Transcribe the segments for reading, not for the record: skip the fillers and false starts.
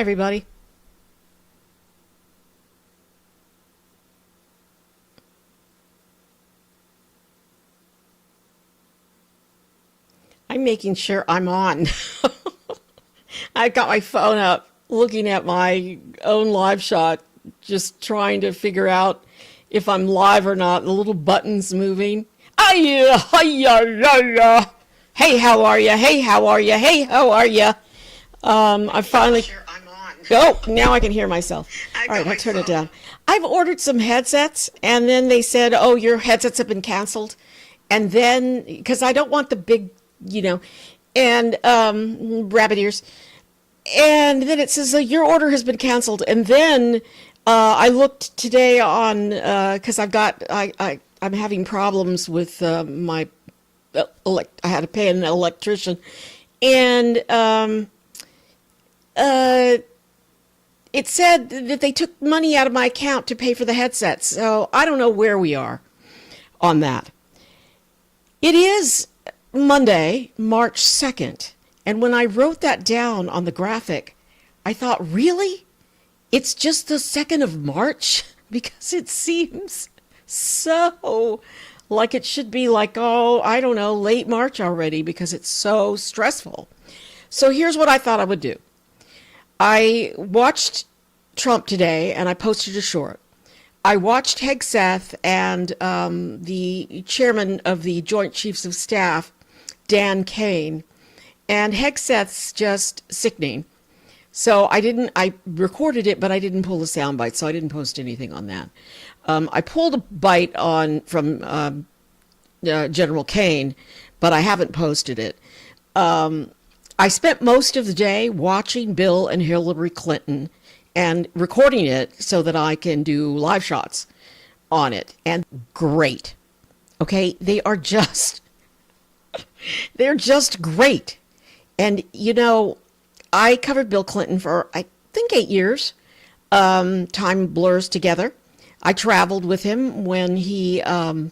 Hi, everybody. I'm making sure I'm on. I got my phone up, looking at my own live shot, just trying to figure out if I'm live or not. The little buttons moving. Hiya, hiya, ya, ya. Hey, how are you? Hey, how are you? Hey, how are you? I finally. Sure, I'm on. Oh, now I can hear myself. I All got right, I'll my turn it phone. down. I've ordered some headsets, and then they said, "Oh, your headsets have been canceled." And then, because I don't want the big, you know, and rabbit ears. And then it says your order has been canceled. And then I looked today on because I'm having problems with my I had to pay an electrician, and uh, it said that they took money out of my account to pay for the headsets. So I don't know where we are on that. It is Monday, March 2nd. And when I wrote that down on the graphic, I thought, really? It's just the 2nd of March? Because it seems so like it should be like, oh, I don't know, late March already because it's so stressful. So here's what I thought I would do. I watched Trump today and I posted a short. I watched Hegseth and the chairman of the Joint Chiefs of Staff, Dan Kane, and Hegseth's just sickening. So I recorded it, but I didn't pull the sound bite, so I didn't post anything on that. I pulled a bite on from General Kane, but I haven't posted it. I spent most of the day watching Bill and Hillary Clinton and recording it so that I can do live shots on it. And great. Okay, they're just great. And I covered Bill Clinton for I think 8 years. Time blurs together. I traveled with him when he oh,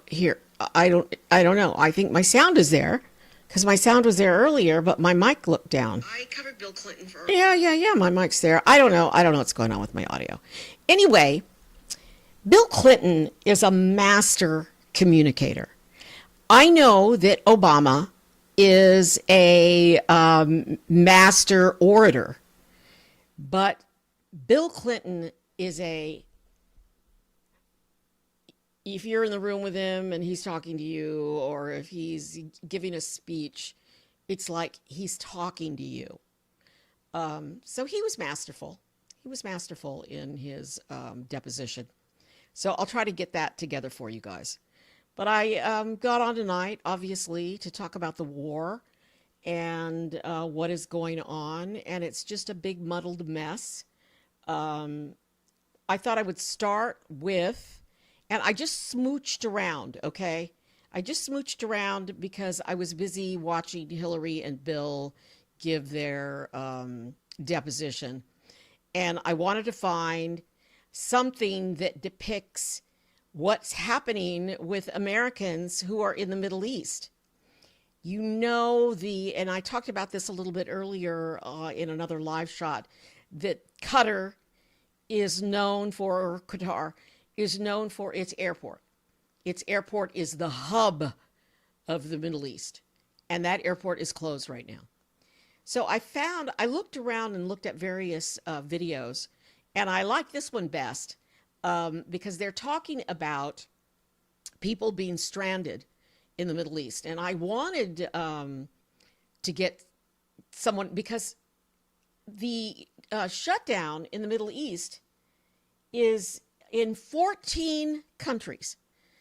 here. I don't know. I think my sound is there because my sound was there earlier, but my mic looked down. I covered Bill Clinton for. Yeah. My mic's there. I don't know. I don't know what's going on with my audio. Anyway, Bill Clinton is a master communicator. I know that Obama is a master orator, but Bill Clinton is a if you're in the room with him and he's talking to you, or if he's giving a speech, it's like he's talking to you. So he was masterful. He was masterful in his deposition. So I'll try to get that together for you guys. But I got on tonight, obviously, to talk about the war and what is going on. And it's just a big muddled mess. Um, I thought I would start with, and I just smooched around, okay? I just smooched around because I was busy watching Hillary and Bill give their deposition. And I wanted to find something that depicts what's happening with Americans who are in the Middle East. And I talked about this a little bit earlier in another live shot, that Qatar is known for its airport. Its airport is the hub of the Middle East, and that airport is closed right now. So I looked around and looked at various videos, and I like this one best because they're talking about people being stranded in the Middle East. And I wanted to get someone because the shutdown in the Middle East is in 14 countries.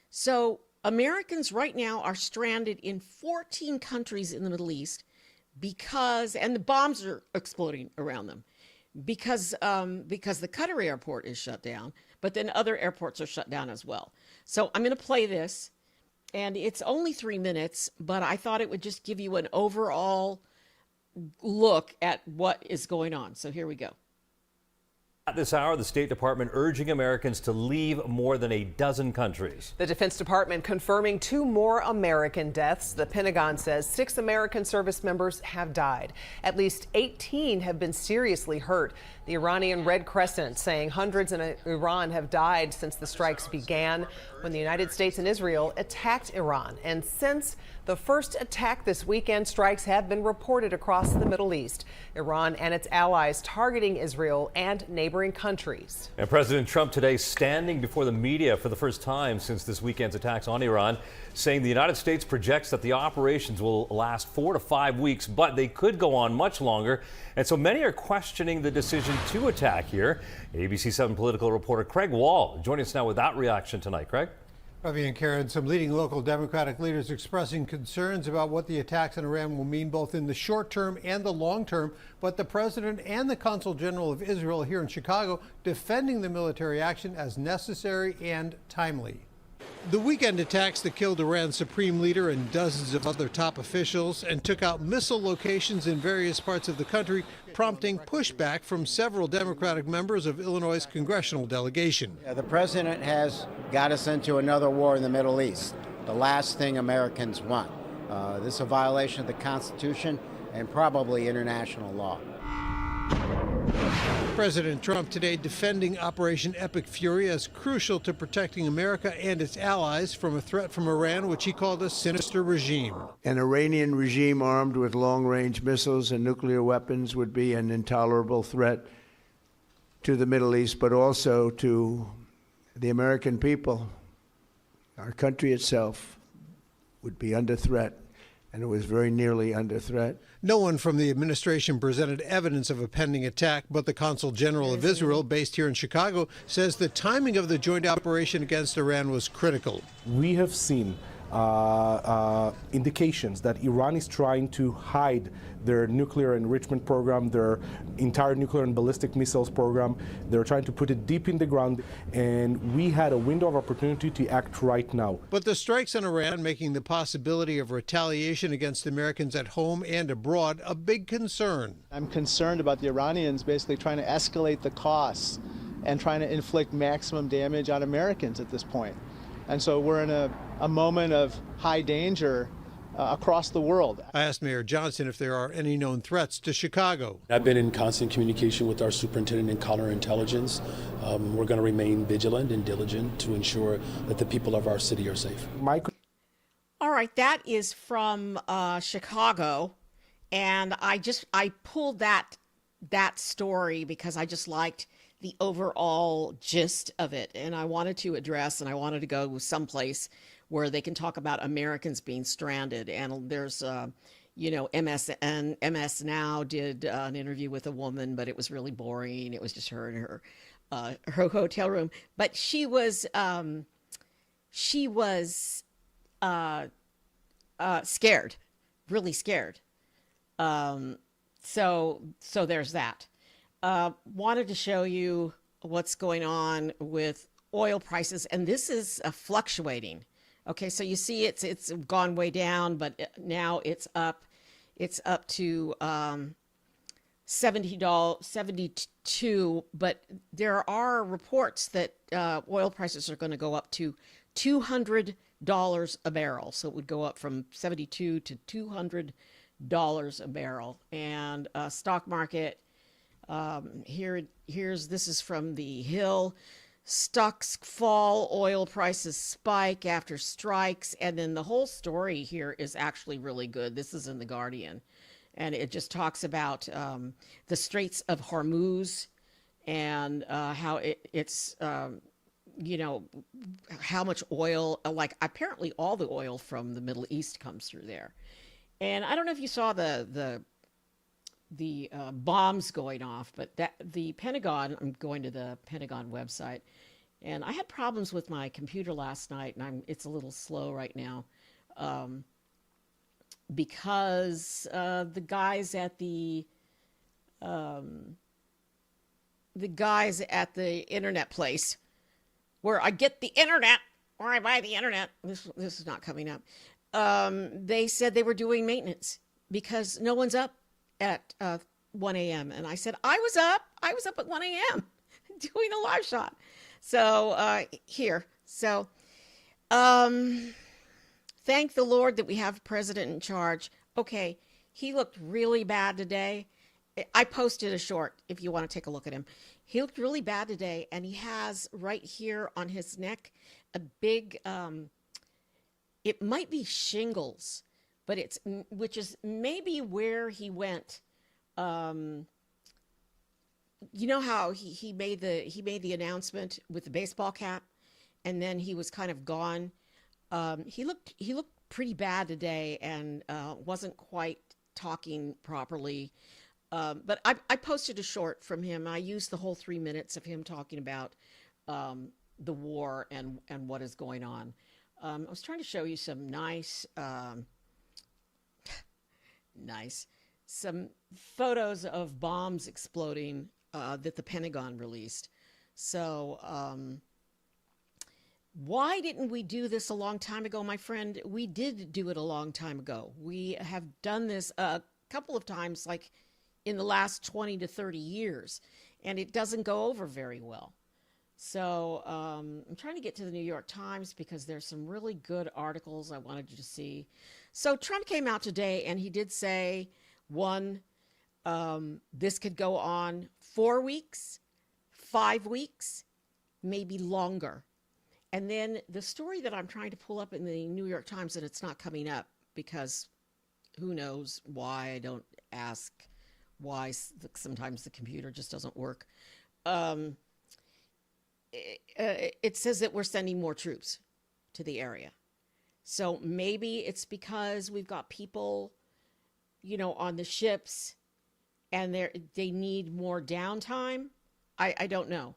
So Americans right now are stranded in 14 countries in the Middle East and the bombs are exploding around them because the Qatar airport is shut down, but then other airports are shut down as well. So I'm going to play this, and it's only 3 minutes, but I thought it would just give you an overall look at what is going on. So here we go. At this hour, the State Department urging Americans to leave more than a dozen countries. The Defense Department confirming 2 more American deaths. The Pentagon says 6 American service members have died. At least 18 have been seriously hurt. The Iranian Red Crescent saying hundreds in Iran have died since the strikes began when the United States and Israel attacked Iran. And since the first attack this weekend, strikes have been reported across the Middle East. Iran and its allies targeting Israel and neighboring countries. And President Trump today standing before the media for the first time since this weekend's attacks on Iran, saying the United States projects that the operations will last 4 to 5 weeks, but they could go on much longer. And so many are questioning the decision to attack here. ABC 7 political reporter Craig Wall joining us now with that reaction tonight. Craig? Ravi and Karen, some leading local Democratic leaders expressing concerns about what the attacks on Iran will mean both in the short term and the long term. But the president and the consul general of Israel here in Chicago defending the military action as necessary and timely. The weekend attacks that killed Iran's supreme leader and dozens of other top officials and took out missile locations in various parts of the country, prompting pushback from several Democratic members of Illinois' congressional delegation. The president has got us into another war in the Middle East, the last thing Americans want. This is a violation of the Constitution and probably international law. President Trump today defending Operation Epic Fury as crucial to protecting America and its allies from a threat from Iran, which he called a sinister regime. An Iranian regime armed with long-range missiles and nuclear weapons would be an intolerable threat to the Middle East, but also to the American people. Our country itself would be under threat, and it was very nearly under threat. No one from the administration presented evidence of a pending attack, but the Consul General of Israel, based here in Chicago, says the timing of the joint operation against Iran was critical. We have seen indications that Iran is trying to hide their nuclear enrichment program, their entire nuclear and ballistic missiles program. They're trying to put it deep in the ground, and we had a window of opportunity to act right now. But the strikes on Iran making the possibility of retaliation against Americans at home and abroad a big concern. I'm concerned about the Iranians basically trying to escalate the costs and trying to inflict maximum damage on Americans at this point. And so we're in a moment of high danger across the world. I asked Mayor Johnson if there are any known threats to Chicago. I've been in constant communication with our superintendent and counterintelligence. We're going to remain vigilant and diligent to ensure that the people of our city are safe. All right, that is from Chicago, and I pulled that story because I just liked the overall gist of it, and I wanted to address, and I wanted to go someplace where they can talk about Americans being stranded. And there's, MS Now did an interview with a woman, but it was really boring. It was just her in her hotel room. But she was scared, really scared. So there's that. Wanted to show you what's going on with oil prices, and this is fluctuating. Okay, so you see it's gone way down, but now it's up. It's up to $72. But there are reports that oil prices are going to go up to $200 a barrel. So it would go up from 72 to $200 a barrel. And stock market. This is from the Hill. Stocks fall, oil prices spike after strikes, and then the whole story here is actually really good. This is in The Guardian, and it just talks about the Straits of Hormuz and how it's how much oil, like apparently all the oil from the Middle East comes through there. And I don't know if you saw the bombs going off, but the Pentagon, I'm going to the Pentagon website, and I had problems with my computer last night, and it's a little slow right now, because the guys at the internet place where I get the internet, where I buy the internet, this is not coming up, they said they were doing maintenance because no one's up at 1 a.m. And I said, I was up at 1 a.m. doing a live shot. So here. So thank the Lord that we have a president in charge. Okay, he looked really bad today. I posted a short if you want to take a look at him. He looked really bad today, and he has right here on his neck a big, it might be shingles, but which is maybe where he went. You know how he made the announcement with the baseball cap, and then he was kind of gone. He looked pretty bad today, and wasn't quite talking properly. But I posted a short from him. I used the whole 3 minutes of him talking about the war and what is going on. I was trying to show you some some photos of bombs exploding that the Pentagon released. So why didn't we do this a long time ago, my friend? We did do it a long time ago. We have done this a couple of times, like in the last 20 to 30 years, and it doesn't go over very well. So I'm trying to get to the New York Times because there's some really good articles I wanted you to see. So Trump came out today and he did say, one, this could go on 4 weeks, 5 weeks, maybe longer. And then the story that I'm trying to pull up in the New York Times, and it's not coming up because who knows why. I don't ask why. Sometimes the computer just doesn't work. It says that we're sending more troops to the area. So maybe it's because we've got people, on the ships and they need more downtime. I don't know.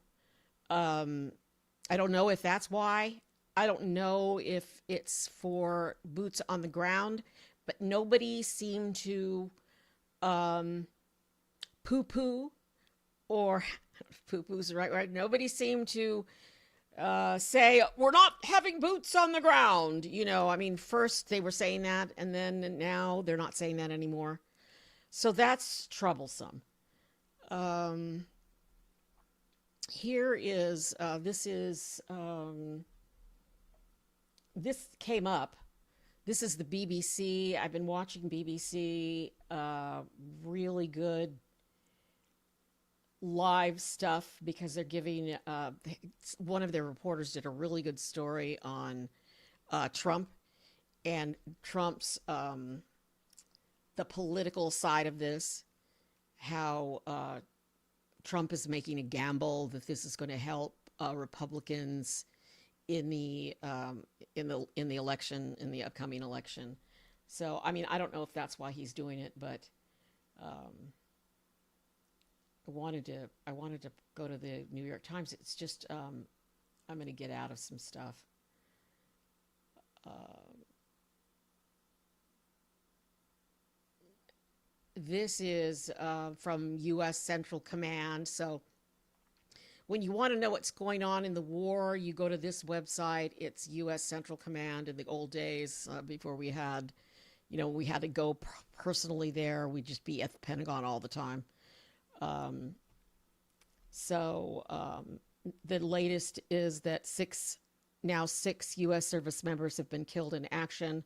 I don't know if that's why. I don't know if it's for boots on the ground, but nobody seemed to poo-poo, or poo-poo's the right word. Nobody seemed to say, we're not having boots on the ground. First they were saying that, and then now they're not saying that anymore. So that's troublesome. Here is, this came up. This is the BBC. I've been watching BBC, really good live stuff because they're giving, one of their reporters did a really good story on Trump and Trump's, the political side of this, how Trump is making a gamble that this is going to help Republicans in the election, in the upcoming election. So, I don't know if that's why he's doing it, but I wanted to go to the New York Times. It's just I'm going to get out of some stuff. This is from U.S. Central Command. So when you want to know what's going on in the war, you go to this website. It's U.S. Central Command. In the old days, before we had, we had to go personally there. We'd just be at the Pentagon all the time. The latest is that six U.S. service members have been killed in action.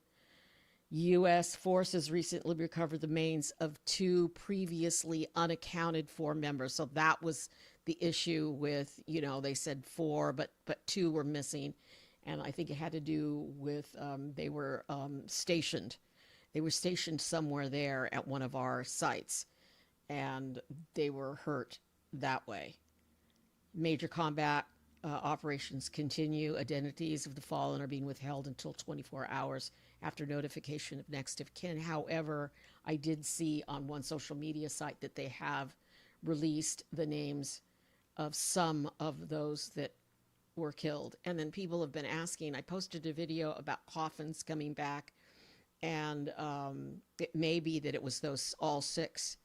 U.S. forces recently recovered the remains of 2 previously unaccounted for members. So that was the issue with, they said 4, but 2 were missing. And I think it had to do with they were stationed. They were stationed somewhere there at one of our sites, and they were hurt that way. Major combat operations continue. Identities of the fallen are being withheld until 24 hours after notification of next of kin. However, I did see on one social media site that they have released the names of some of those that were killed. And then people have been asking, I posted a video about coffins coming back, and it may be that it was those all 6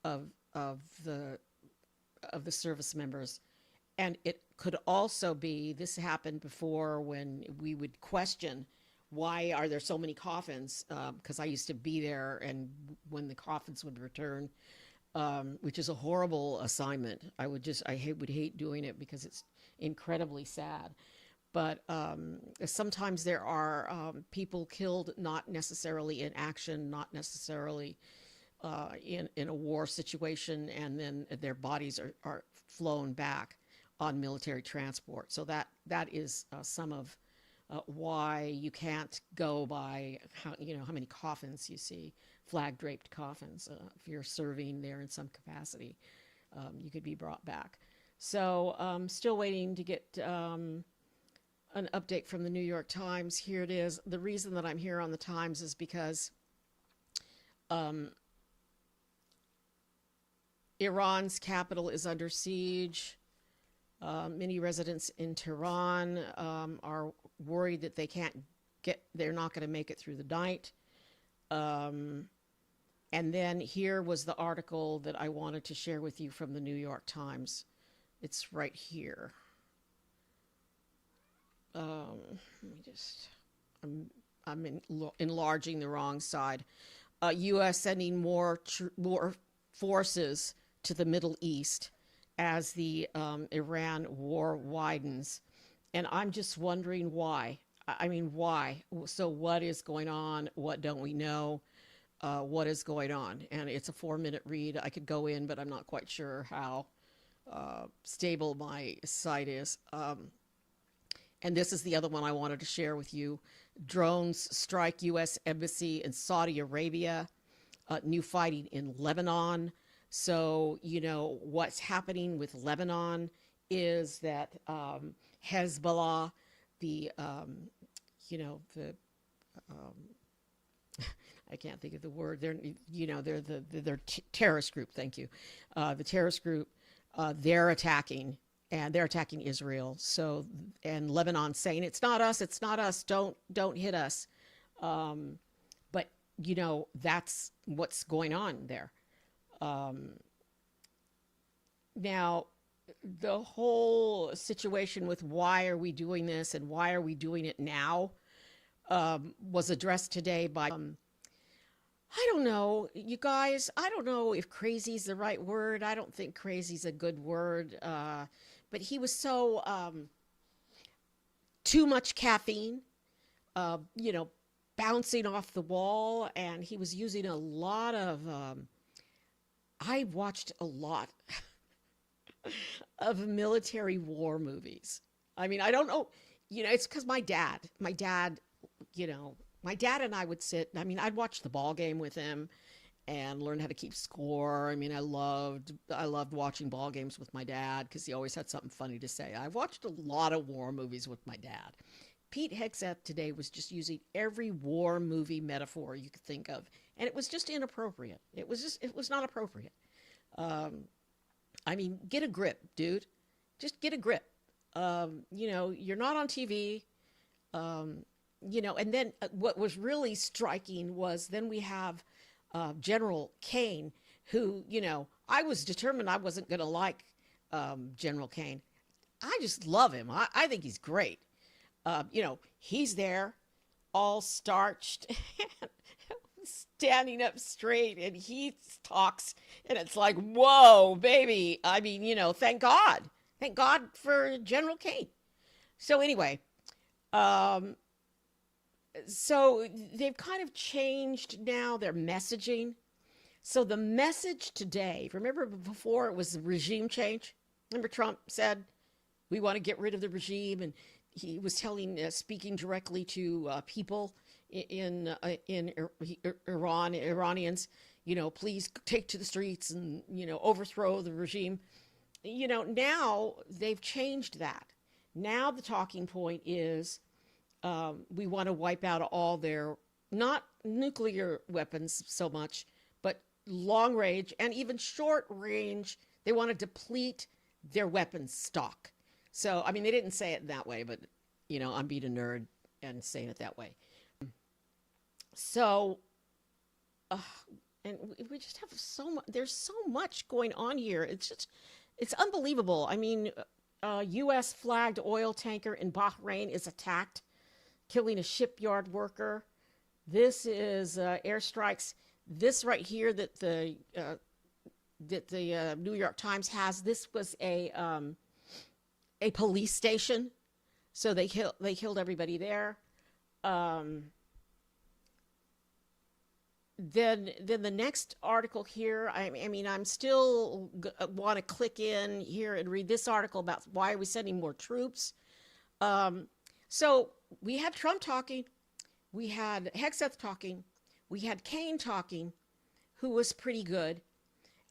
of the service members. And it could also be, this happened before when we would question, why are there so many coffins? Because I used to be there, and when the coffins would return, which is a horrible assignment. Would hate doing it because it's incredibly sad. But sometimes there are people killed not necessarily in action, not necessarily in a war situation, and then their bodies are flown back on military transport. So that is some of why you can't go by how many coffins you see, flag draped coffins. If you're serving there in some capacity, you could be brought back. So still waiting to get an update from the New York Times. Here it is. The reason that I'm here on the Times is because Iran's capital is under siege. Many residents in Tehran are worried that they're not going to make it through the night. And then here was the article that I wanted to share with you from the New York Times. It's right here. I'm enlarging the wrong side. U.S. sending more forces to the Middle East as the Iran war widens. And I'm just wondering why. I mean, why? So what is going on? What don't we know? What is going on? And it's a 4-minute read. I could go in, but I'm not quite sure how stable my site is. And this is the other one I wanted to share with you. Drones strike U.S. Embassy in Saudi Arabia. New fighting in Lebanon. So, what's happening with Lebanon is that Hezbollah, I can't think of the word. They're the terrorist group. Thank you. The terrorist group, they're attacking. And they're attacking Israel. So, and Lebanon saying, it's not us, don't hit us. But, that's what's going on there. Now, the whole situation with why are we doing this and why are we doing it now was addressed today by, I don't know, you guys, I don't know if crazy is the right word. I don't think crazy is a good word. But he was so too much caffeine, bouncing off the wall, and he was using a lot of. I watched a lot of military war movies. I mean, I don't know, it's because my dad, my dad and I would sit. I mean, I'd watch the ball game with him and learn how to keep score. I mean, I loved watching ball games with my dad because he always had something funny to say. I watched a lot of war movies with my dad. Pete Hegseth today was just using every war movie metaphor you could think of, and it was just inappropriate. It was not appropriate. I mean, get a grip, dude. Just get a grip. You're not on TV. And then what was really striking was then we have General Kane, who, I was determined I wasn't going to like General Kane. I just love him. I think he's great. He's there all starched, standing up straight, and he talks, and it's like, whoa, baby. I mean, thank God. Thank God for General Kane. So anyway, so they've kind of changed now their messaging. So the message today, remember before it was the regime change? Remember Trump said, we want to get rid of the regime, and he was speaking directly to people in Iran, Iranians, please take to the streets and, overthrow the regime. Now they've changed that. Now the talking point is we want to wipe out all their, not nuclear weapons so much, but long range and even short range. They want to deplete their weapons stock. So, I mean, they didn't say it in that way, but, I'm being a nerd and saying it that way. So, and we just have so much, there's so much going on here. It's unbelievable. I mean, U.S. flagged oil tanker in Bahrain is attacked, killing a shipyard worker. This is airstrikes. This right here that the that the New York Times has. This was a police station, so they killed everybody there. Then the next article here. I mean, I'm still want to click in here and read this article about why are we sending more troops. So we had Trump talking, we had Hegseth talking, we had Kane talking, who was pretty good.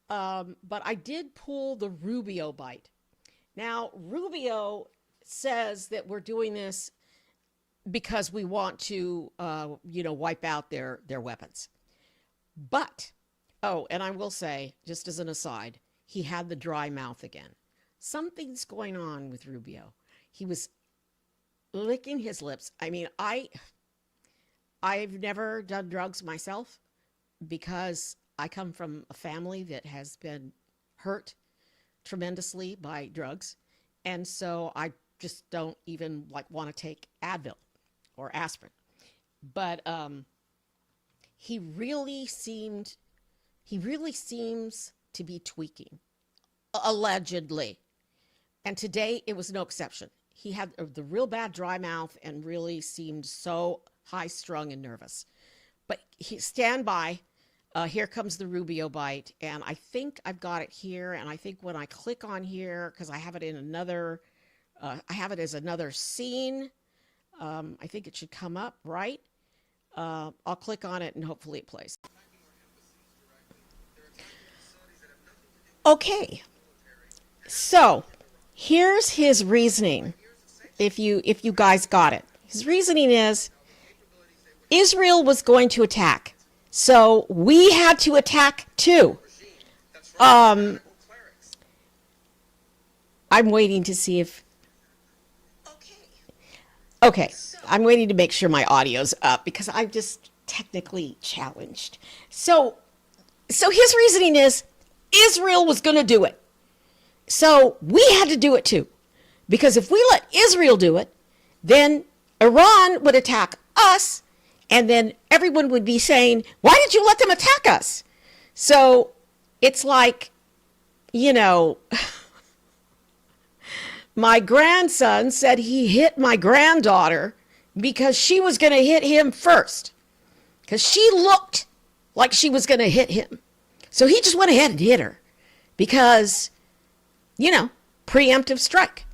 But I did pull the Rubio bite. Now, Rubio says that we're doing this because we want to, wipe out their weapons. But, and I will say, just as an aside, he had the dry mouth again. Something's going on with Rubio. He was licking his lips. I mean, I've never done drugs myself because I come from a family that has been hurt tremendously by drugs. And so I just don't even want to take Advil or aspirin. But he really seems to be tweaking, allegedly. And today it was no exception. He had the real bad dry mouth and really seemed so high-strung and nervous. But stand by. Here comes the Rubio bite, and I think I've got it here. And I think when I click on here, because I have it in another, I have it as another scene. I think it should come up, right? I'll click on it and hopefully it plays. Okay, so here's his reasoning. If you guys got it, his reasoning is Israel was going to attack, so we had to attack too. I'm waiting to see if. Okay, I'm waiting to make sure my audio's up because I'm just technically challenged. So his reasoning is Israel was going to do it. So we had to do it too. Because if we let Israel do it, then Iran would attack us, and then everyone would be saying, why did you let them attack us? So it's like, my grandson said he hit my granddaughter because she was going to hit him first. Because she looked like she was going to hit him. So he just went ahead and hit her because, preemptive strike.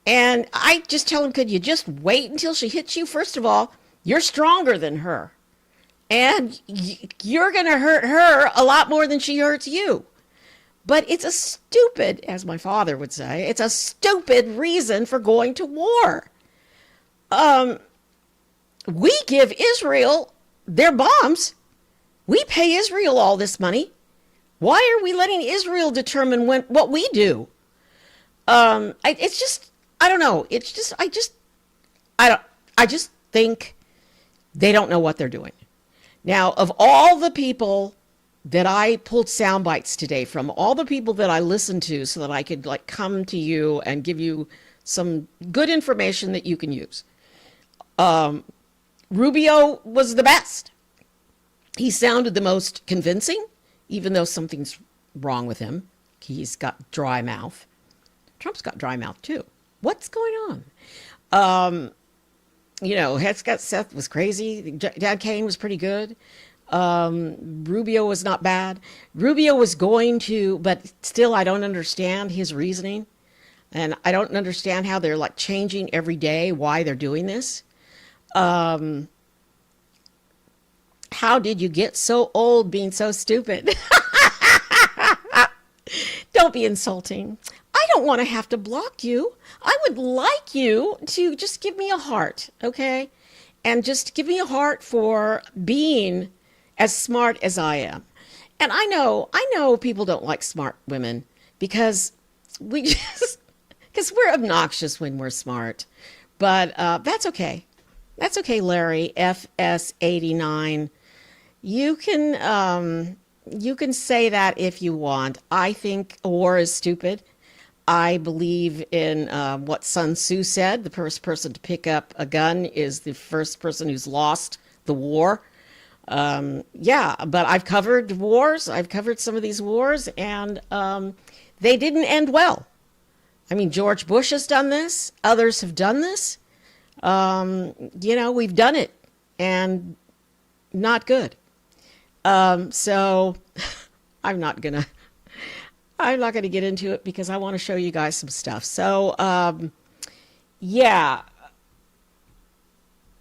And I just tell him, could you just wait until she hits you? First of all, you're stronger than her. And you're going to hurt her a lot more than she hurts you. But it's a stupid, as my father would say, it's a stupid reason for going to war. We give Israel their bombs. We pay Israel all this money. Why are we letting Israel determine what we do? It's just, I don't know. It's just, I just think they don't know what they're doing. Now, of all the people that I pulled sound bites today from, all the people that I listened to so that I could come to you and give you some good information that you can use. Rubio was the best. He sounded the most convincing, even though something's wrong with him. He's got dry mouth. Trump's got dry mouth too. What's going on? Hegseth was crazy. Dad Kane was pretty good. Rubio was not bad. Rubio was going to, but still I don't understand his reasoning. And I don't understand how they're changing every day why they're doing this. How did you get so old being so stupid? Don't be insulting. I don't want to have to block you. I would like you to just give me a heart, okay? And just give me a heart for being as smart as I am. And I know people don't like smart women because we're obnoxious when we're smart. But that's okay. That's okay, Larry, FS89. You can say that if you want. I think war is stupid. I believe in what Sun Tzu said. The first person to pick up a gun is the first person who's lost the war. Yeah, but I've covered wars. I've covered some of these wars, and they didn't end well. I mean, George Bush has done this. Others have done this. We've done it, and not good. So I'm not gonna get into it because I want to show you guys some stuff. So yeah,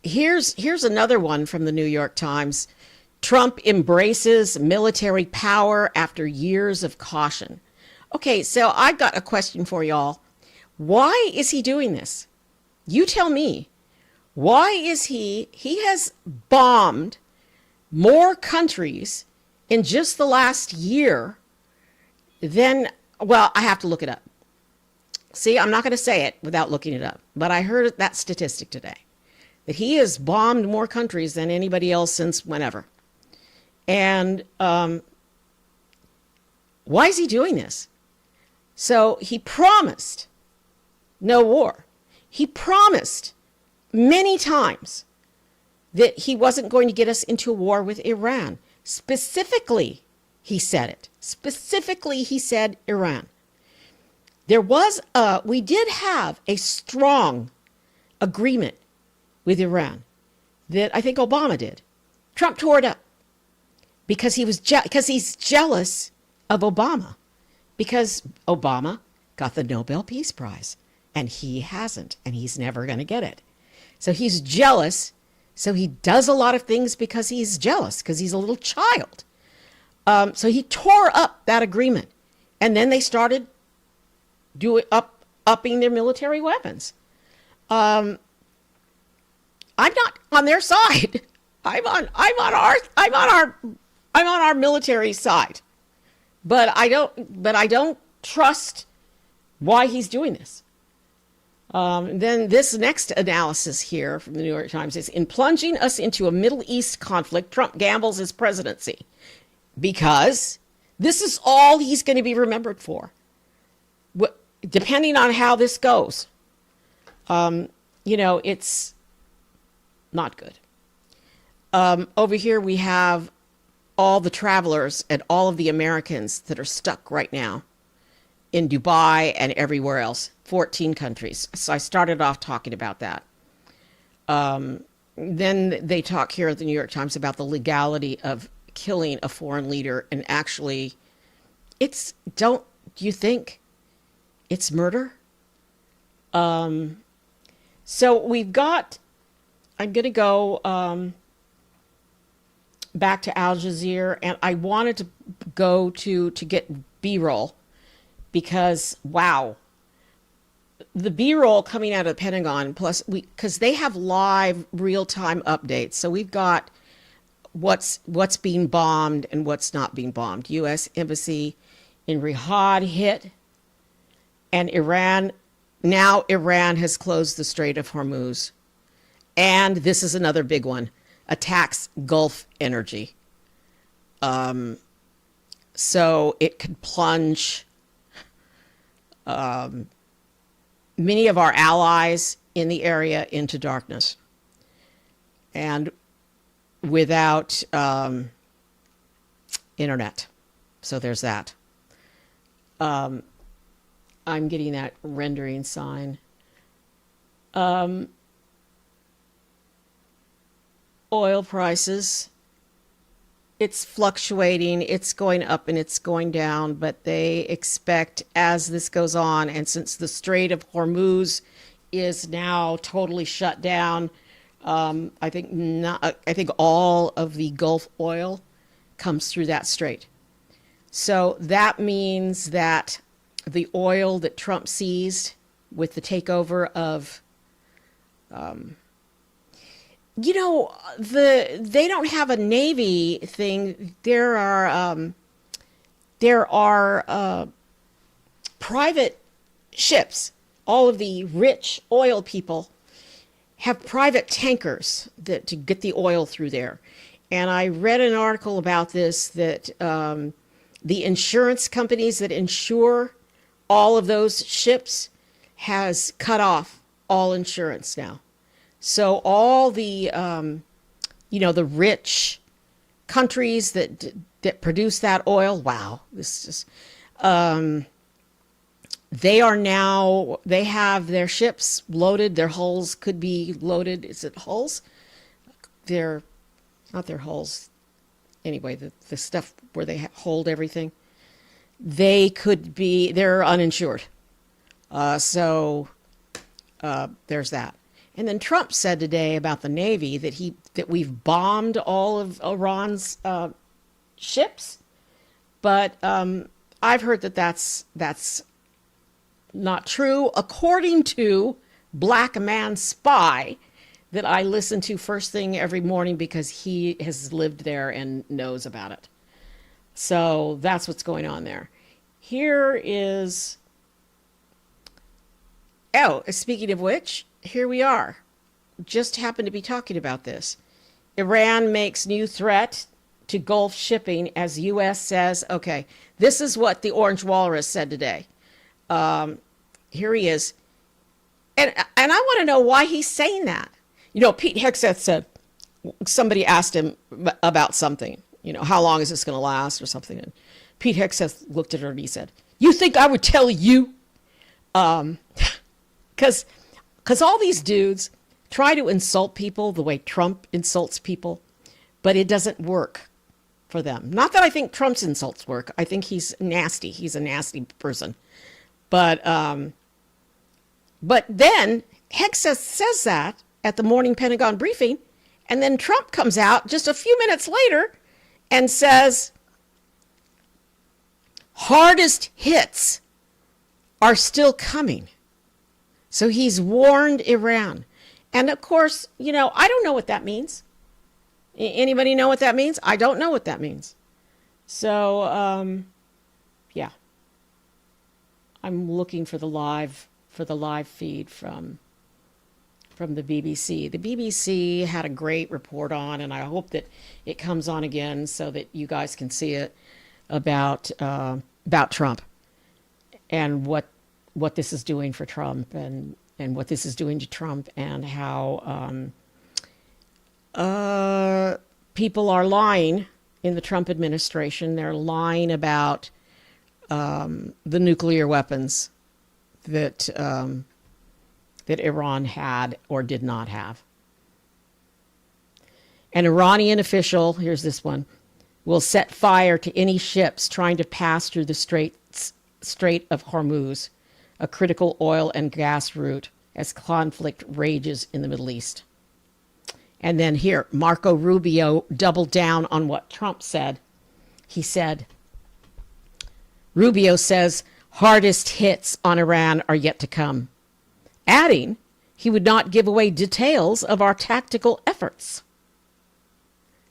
here's another one from the New York Times. Trump embraces military power after years of caution. Okay, so I've got a question for y'all. Why is he doing this? You tell me. Why is he has bombed more countries in just the last year than, well, I have to look it up. See, I'm not going to say it without looking it up, but I heard that statistic today, that he has bombed more countries than anybody else since whenever. And why is he doing this? So he promised no war. He promised many times that he wasn't going to get us into a war with Iran. Specifically, he said it. Specifically, he said Iran. We did have a strong agreement with Iran that I think Obama did. Trump tore it up because he's jealous of Obama, because Obama got the Nobel Peace Prize and he hasn't, and he's never going to get it. So he's jealous. So he does a lot of things because he's jealous, because he's a little child. So he tore up that agreement, and then they started upping their military weapons. I'm not on their side. I'm on our military side, but I don't trust why he's doing this. Then this next analysis here from the New York Times is, in plunging us into a Middle East conflict, Trump gambles his presidency because this is all he's going to be remembered for. Depending on how this goes, it's not good. Over here we have all the travelers and all of the Americans that are stuck right now in Dubai and everywhere else, 14 countries. So I started off talking about that. Then they talk here at the New York Times about the legality of killing a foreign leader, and actually, do you think it's murder? So we've got, I'm going to go back to Al Jazeera, and I wanted to go to get B-roll because, wow, the B-roll coming out of the Pentagon, plus because they have live real-time updates. So we've got what's being bombed and what's not being bombed. U.S. Embassy in Riyadh hit, and Iran has closed the Strait of Hormuz. And this is another big one, attacks Gulf energy. So it could plunge many of our allies in the area into darkness. And without internet. So there's that. I'm getting that rendering sign. Oil prices, it's fluctuating, it's going up and it's going down, but they expect as this goes on, and since the Strait of Hormuz is now totally shut down, I think all of the Gulf oil comes through that strait. So that means that the oil that Trump seized with the takeover of, they don't have a Navy thing. There are private ships. All of the rich oil people have private tankers to get the oil through there. And I read an article about this, that the insurance companies that insure all of those ships has cut off all insurance now. So all the, the rich countries that produce that oil. Wow, this is. They have their ships loaded. Their hulls could be loaded. Is it hulls? They're not their hulls. Anyway, the stuff where they hold everything. They're uninsured. So there's that. And then Trump said today about the Navy that we've bombed all of Iran's ships. But I've heard that's not true, according to Black Man Spy that I listen to first thing every morning because he has lived there and knows about it. So that's what's going on there. Here is, speaking of which, here we are. Just happened to be talking about this. Iran makes new threat to Gulf shipping as U.S. says, okay, this is what the Orange Walrus said today. Here he is. And I want to know why he's saying that. You know, Pete Hegseth said, somebody asked him about something, you know, how long is this going to last or something? And Pete Hegseth looked at her and he said, you think I would tell you? Because all these dudes try to insult people the way Trump insults people, but it doesn't work for them. Not that I think Trump's insults work. I think he's nasty. He's a nasty person. But then Hegseth says that at the morning Pentagon briefing, and then Trump comes out just a few minutes later and says, hardest hits are still coming. So he's warned Iran. And of course, you know, I don't know what that means. Anybody know what that means? I don't know what that means. So, yeah. I'm looking for the live feed from the BBC. The BBC had a great report on, and I hope that it comes on again so that you guys can see it about Trump and what this is doing for Trump and what this is doing to Trump and how people are lying in the Trump administration. They're lying about the nuclear weapons that Iran had or did not have. An Iranian official, here's this one, will set fire to any ships trying to pass through the Strait of Hormuz, a critical oil and gas route, as conflict rages in the Middle East. And then here, Marco Rubio doubled down on what Trump said. He said, Rubio says hardest hits on Iran are yet to come, adding he would not give away details of our tactical efforts.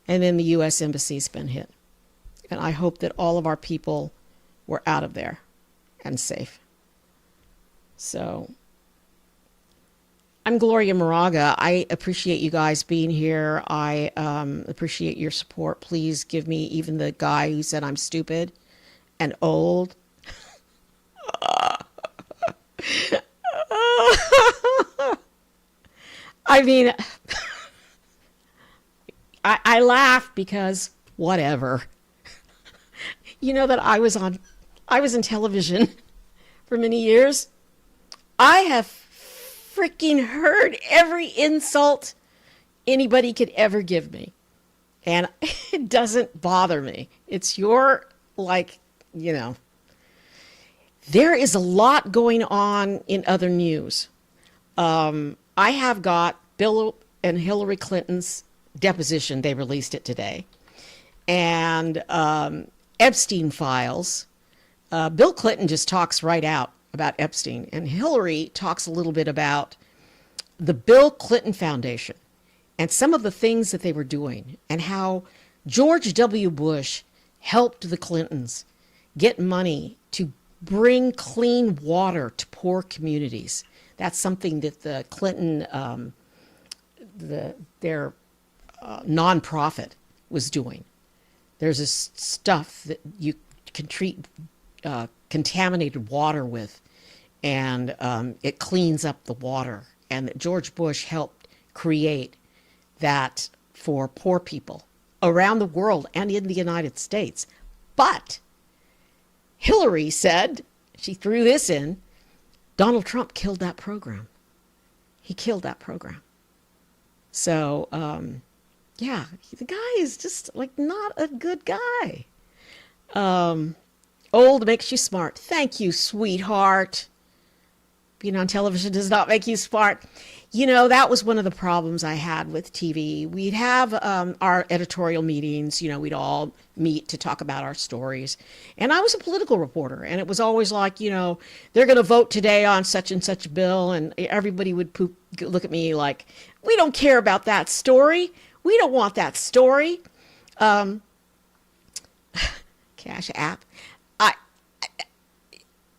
And then the U.S. Embassy's been hit. And I hope that all of our people were out of there and safe. So I'm Gloria Moraga. I appreciate you guys being here. I appreciate your support. Please give me even the guy who said I'm stupid and old. I mean, I laugh because whatever. You know that I was in television for many years. I have freaking heard every insult anybody could ever give me. And it doesn't bother me. It's your, you know. There is a lot going on in other news. I have got Bill and Hillary Clinton's deposition. They released it today. And Epstein files. Bill Clinton just talks right out about Epstein. And Hillary talks a little bit about the Bill Clinton Foundation and some of the things that they were doing and how George W. Bush helped the Clintons get money to bring clean water to poor communities. That's something that the Clinton, their nonprofit was doing. There's this stuff that you can treat contaminated water with, and it cleans up the water. And that George Bush helped create that for poor people around the world and in the United States. But Hillary said, she threw this in, Donald Trump killed that program. He killed that program. So, yeah, the guy is just like not a good guy. Old makes you smart. Thank you, sweetheart. Being on television does not make you smart. You know, that was one of the problems I had with TV. We'd have our editorial meetings, you know, we'd all meet to talk about our stories. And I was a political reporter, and it was always like, you know, they're going to vote today on such and such bill, and everybody would look at me like, we don't care about that story. We don't want that story. Cash App.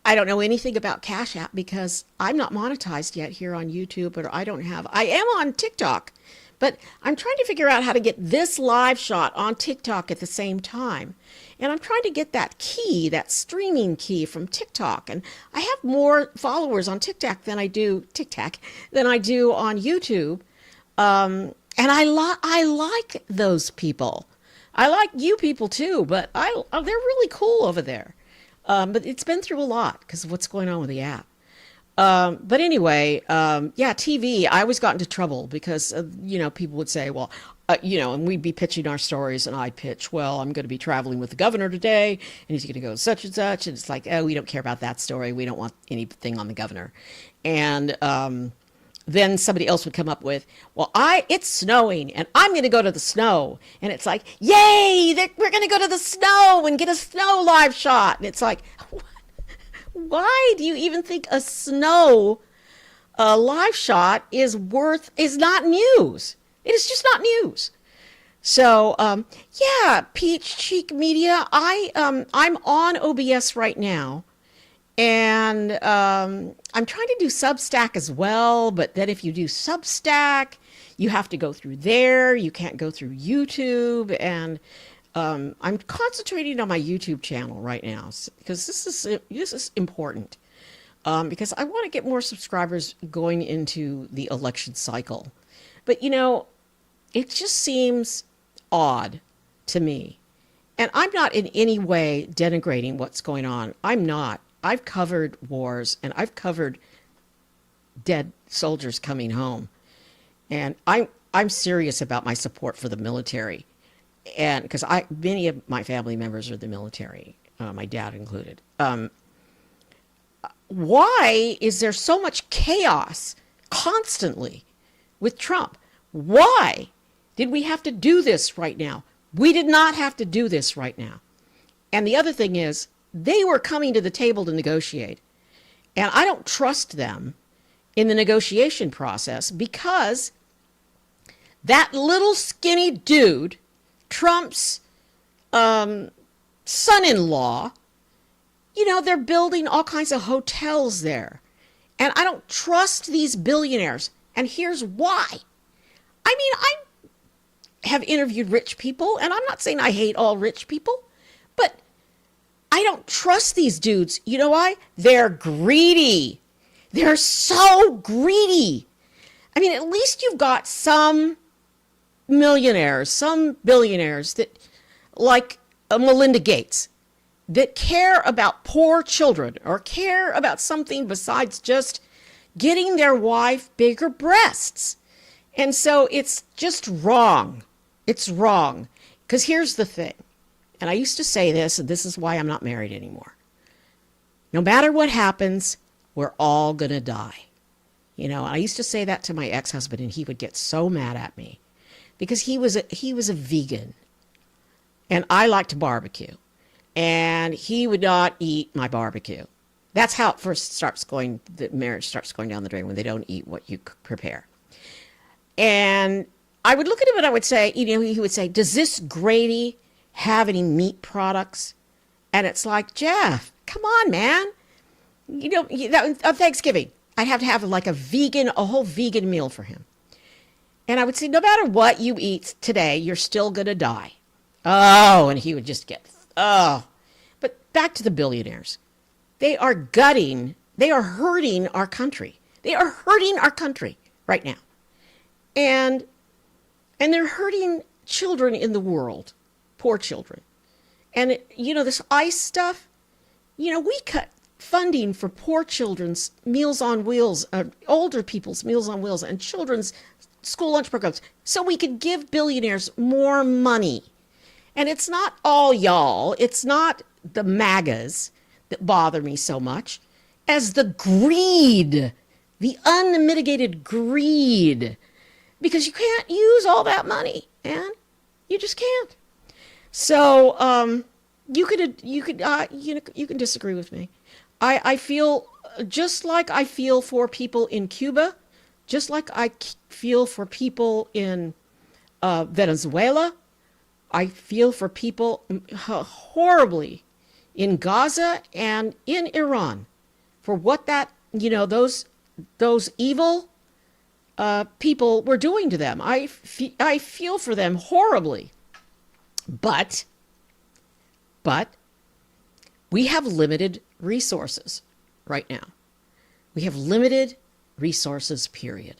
I don't know anything about Cash App because I'm not monetized yet here on YouTube, or I am on TikTok, but I'm trying to figure out how to get this live shot on TikTok at the same time. And I'm trying to get that key, that streaming key from TikTok. And I have more followers on TikTok than I do on YouTube. And I like those people. I like you people too, but they're really cool over there. But it's been through a lot because of what's going on with the app. But anyway, yeah, TV, I always got into trouble because, you know, people would say, well, you know, and we'd be pitching our stories, and I'd pitch, well, I'm going to be traveling with the governor today, and he's going to go such and such. And it's like, oh, we don't care about that story. We don't want anything on the governor. And then somebody else would come up with, well, it's snowing, and I'm going to go to the snow. And it's like, yay, we're going to go to the snow and get a snow live shot. And it's like, what? Why do you even think a snow live shot is not news? It is just not news. So, yeah, Peach Cheek Media, I'm on OBS right now. And I'm trying to do Substack as well, but then if you do Substack, you have to go through there. You can't go through YouTube. And I'm concentrating on my YouTube channel right now because this is important. Because I want to get more subscribers going into the election cycle. But, you know, it just seems odd to me. And I'm not in any way denigrating what's going on. I'm not. I've covered wars, and I've covered dead soldiers coming home. And I'm serious about my support for the military. And because many of my family members are the military, my dad included. Why is there so much chaos constantly with Trump? Why did we have to do this right now? We did not have to do this right now. And the other thing is, they were coming to the table to negotiate. And I don't trust them in the negotiation process because that little skinny dude, Trump's son-in-law, you know, they're building all kinds of hotels there. And I don't trust these billionaires. And here's why. I mean, I have interviewed rich people, and I'm not saying I hate all rich people, but I don't trust these dudes. You know why? They're greedy. They're so greedy. I mean, at least you've got some millionaires, some billionaires that, like Melinda Gates, that care about poor children or care about something besides just getting their wife bigger breasts. And so it's just wrong. It's wrong. Because here's the thing. And I used to say this, and this is why I'm not married anymore. No matter what happens, we're all going to die. You know, I used to say that to my ex-husband, and he would get so mad at me because he was a vegan, and I like to barbecue, and he would not eat my barbecue. That's how it first starts going, the marriage starts going down the drain, when they don't eat what you prepare. And I would look at him and I would say, you know, he would say, does this gravy have any meat products? And it's like, Jeff, come on, man. You know, on Thanksgiving, I'd have to have like a whole vegan meal for him. And I would say, no matter what you eat today, you're still going to die. Oh, and he would just get, oh. But back to the billionaires. They are hurting our country. They are hurting our country right now. And they're hurting children in the world, poor children. And, this ICE stuff, we cut funding for poor children's Meals on Wheels, older people's Meals on Wheels, and children's school lunch programs so we could give billionaires more money. And it's not all y'all, it's not the MAGAs that bother me so much as the greed, the unmitigated greed, because you can't use all that money, man. You just can't. So you can disagree with me. I feel just like I feel for people in Cuba, just like I feel for people in Venezuela. I feel for people horribly in Gaza and in Iran for what that, those evil people were doing to them. I feel for them horribly. But we have limited resources right now. We have limited resources, period.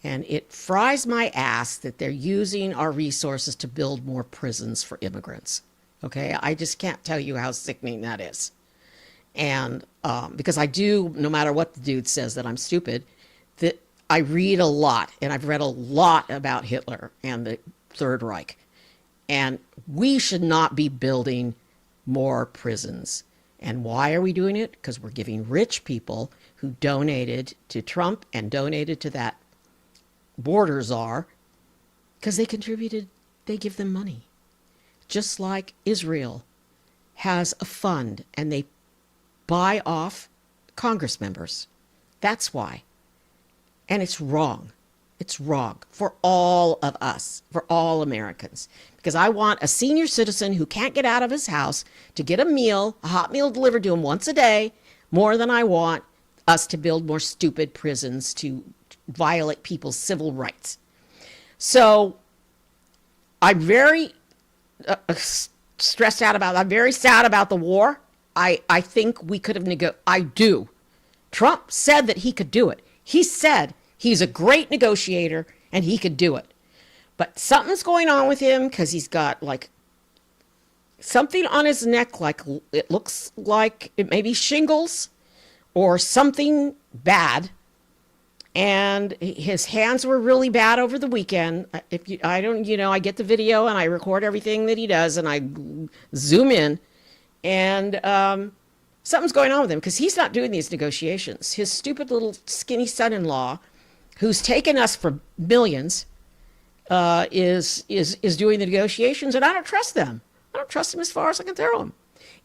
And it fries my ass that they're using our resources to build more prisons for immigrants. Okay, I just can't tell you how sickening that is. And because I do, no matter what the dude says that I'm stupid, that I read a lot, and I've read a lot about Hitler and the Third Reich. And we should not be building more prisons. And why are we doing it? Because we're giving rich people who donated to Trump and donated to that border czar, because they contributed, they give them money. Just like Israel has a fund and they buy off Congress members. That's why. And it's wrong. It's wrong for all of us, for all Americans. Because I want a senior citizen who can't get out of his house to get a hot meal delivered to him once a day, more than I want us to build more stupid prisons to violate people's civil rights. So I'm very stressed out about, I'm very sad about the war. I think we could have I do. Trump said that he could do it. He said he's a great negotiator and he could do it. But something's going on with him because he's got like something on his neck, like it looks like it may be shingles or something bad. And his hands were really bad over the weekend. I get the video and I record everything that he does and I zoom in, and something's going on with him because he's not doing these negotiations. His stupid little skinny son-in-law, who's taken us for millions, is doing the negotiations, and I don't trust them. I don't trust them as far as I can throw them.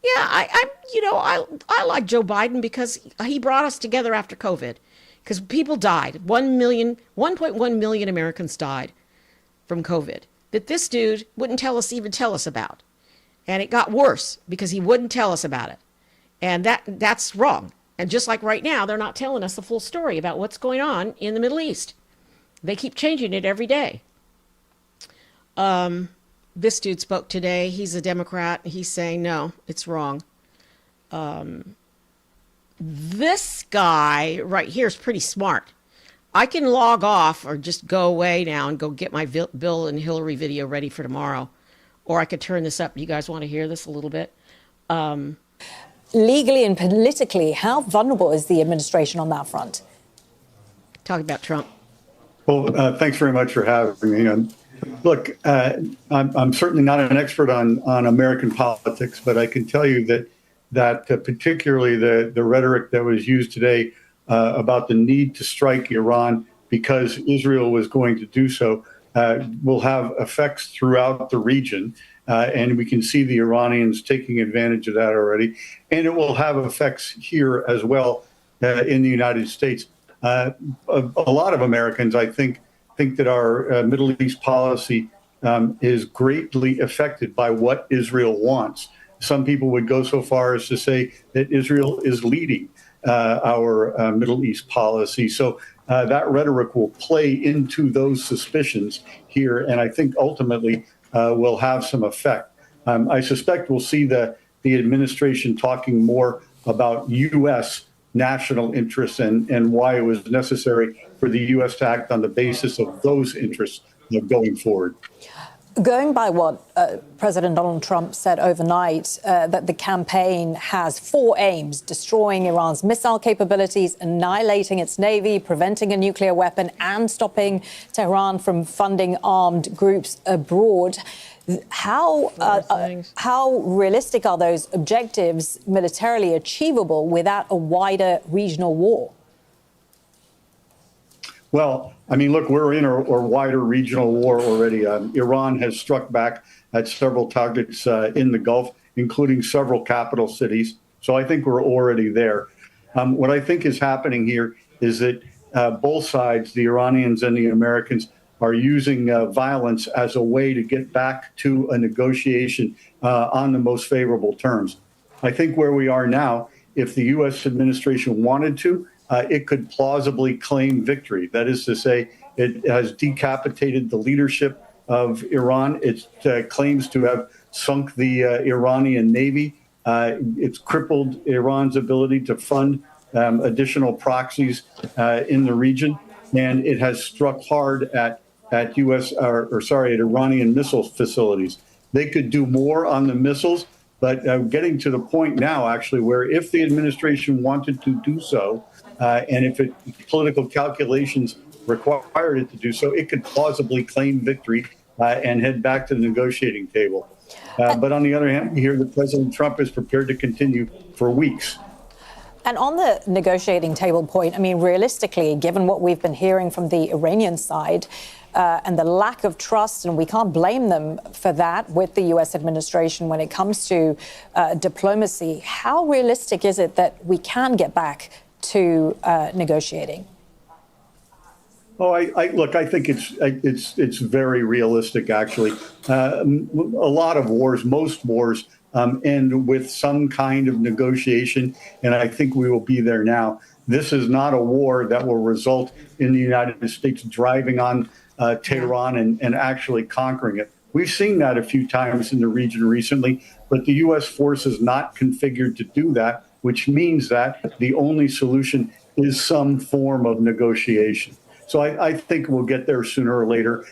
Yeah, I like Joe Biden because he brought us together after COVID. Because people died. 1.1 million Americans died from COVID that this dude wouldn't even tell us about. And it got worse because he wouldn't tell us about it. And that's wrong. And just like right now, they're not telling us the full story about what's going on in the Middle East. They keep changing it every day. This dude spoke today. He's a Democrat. He's saying, no, it's wrong. This guy right here is pretty smart. I can log off or just go away now and go get my Bill and Hillary video ready for tomorrow. Or I could turn this up. You guys want to hear this a little bit? Legally and politically, how vulnerable is the administration on that front? Talking about Trump. Well, thanks very much for having me. Look, I'm certainly not an expert on American politics, but I can tell you that particularly the rhetoric that was used today about the need to strike Iran because Israel was going to do so will have effects throughout the region. And we can see the Iranians taking advantage of that already. And it will have effects here as well in the United States. A lot of Americans, I think that our Middle East policy is greatly affected by what Israel wants. Some people would go so far as to say that Israel is leading our Middle East policy. So that rhetoric will play into those suspicions here, and I think ultimately will have some effect. I suspect we'll see the administration talking more about U.S. national interests and why it was necessary for the U.S. to act on the basis of those interests going forward. Going by what President Donald Trump said overnight, that the campaign has 4 aims: destroying Iran's missile capabilities, annihilating its navy, preventing a nuclear weapon, and stopping Tehran from funding armed groups abroad. How realistic are those objectives militarily achievable without a wider regional war? Well, I mean, look, we're in a wider regional war already. Iran has struck back at several targets in the Gulf, including several capital cities. So I think we're already there. What I think is happening here is that both sides, the Iranians and the Americans, are using violence as a way to get back to a negotiation on the most favorable terms. I think where we are now, if the U.S. administration wanted to, it could plausibly claim victory. That is to say, it has decapitated the leadership of Iran. It claims to have sunk the Iranian Navy. It's crippled Iran's ability to fund additional proxies in the region. And it has struck hard at Iranian missile facilities. They could do more on the missiles, but getting to the point now, actually, where if the administration wanted to do so, and if political calculations required it to do so, it could plausibly claim victory and head back to the negotiating table. But on the other hand, we hear that President Trump is prepared to continue for weeks. And on the negotiating table point, I mean, realistically, given what we've been hearing from the Iranian side and the lack of trust, and we can't blame them for that with the U.S. administration when it comes to diplomacy, how realistic is it that we can get back to negotiating? Oh, I think it's very realistic, actually. A lot of wars, most wars, end with some kind of negotiation, and I think we will be there now. This is not a war that will result in the United States driving on Tehran and actually conquering it. We've seen that a few times in the region recently, but the U.S. force is not configured to do that, which means that the only solution is some form of negotiation. So I think we'll get there sooner or later.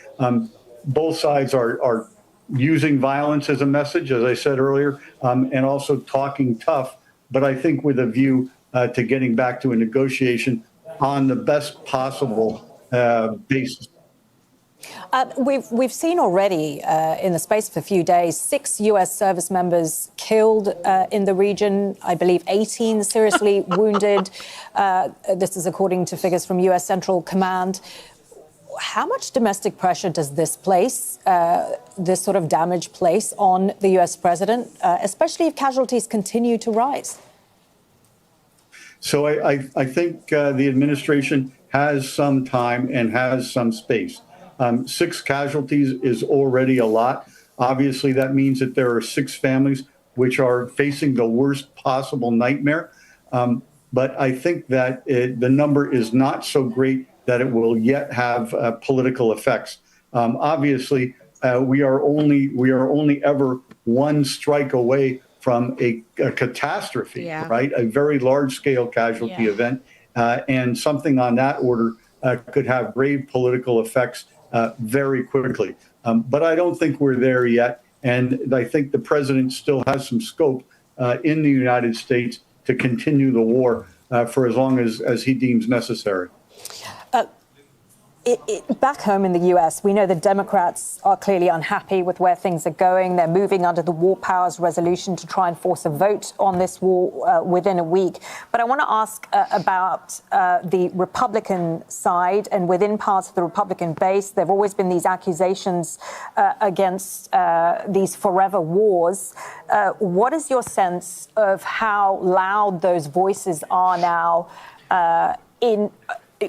Both sides are using violence as a message, as I said earlier, and also talking tough, but I think with a view to getting back to a negotiation on the best possible basis. We've seen already in the space of a few days, 6 U.S. service members killed in the region, I believe 18 seriously wounded. This is according to figures from U.S. Central Command. How much domestic pressure does this place, this sort of damage place on the U.S. president, especially if casualties continue to rise? So I think the administration has some time and has some space. 6 casualties is already a lot. Obviously, that means that there are 6 families which are facing the worst possible nightmare. But I think that the number is not so great that it will yet have political effects. Obviously, we are only ever one strike away from a catastrophe, right? A very large-scale casualty event, and something on that order could have grave political effects very quickly. But I don't think we're there yet, and I think the president still has some scope in the United States to continue the war for as long as he deems necessary. Back home in the U.S., we know the Democrats are clearly unhappy with where things are going. They're moving under the War Powers Resolution to try and force a vote on this war within a week. But I want to ask about the Republican side, and within parts of the Republican base, there have always been these accusations against these forever wars. What is your sense of how loud those voices are now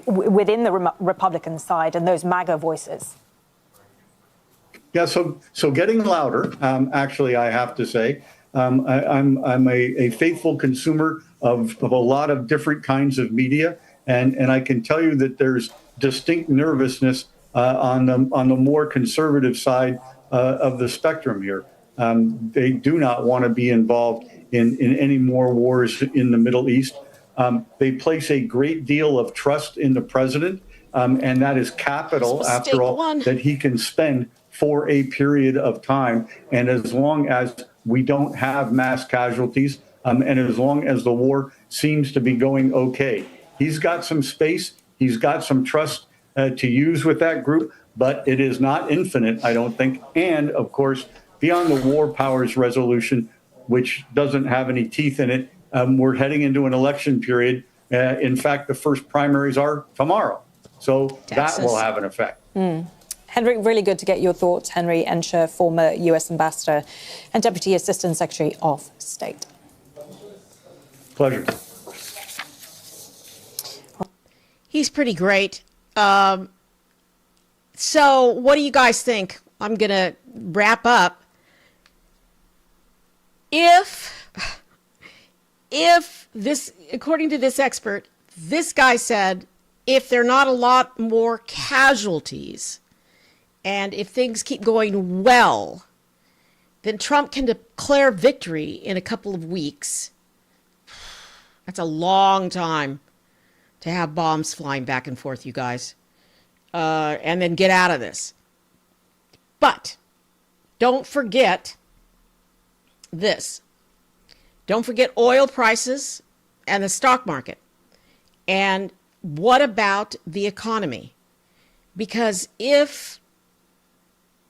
within the Republican side and those MAGA voices? Yeah, so getting louder, actually, I have to say. I'm a faithful consumer of a lot of different kinds of media, and I can tell you that there's distinct nervousness on the more conservative side of the spectrum here. They do not want to be involved in any more wars in the Middle East. They place a great deal of trust in the president, and that is capital, after all, that he can spend for a period of time. And as long as we don't have mass casualties, and as long as the war seems to be going okay, he's got some space. He's got some trust to use with that group, but it is not infinite, I don't think. And of course, beyond the war powers resolution, which doesn't have any teeth in it, we're heading into an election period. In fact, the first primaries are tomorrow. So Texas. that will have an effect. Henry, really good to get your thoughts. Henry Ensher, former U.S. Ambassador and Deputy Assistant Secretary of State. Pleasure. He's pretty great. So what do you guys think? I'm going to wrap up. If this, according to this expert, this guy said, if there are not a lot more casualties and if things keep going well, then Trump can declare victory in a couple of weeks. That's a long time to have bombs flying back and forth, you guys. And then get out of this. But don't forget this. Don't forget oil prices and the stock market. And what about the economy? Because if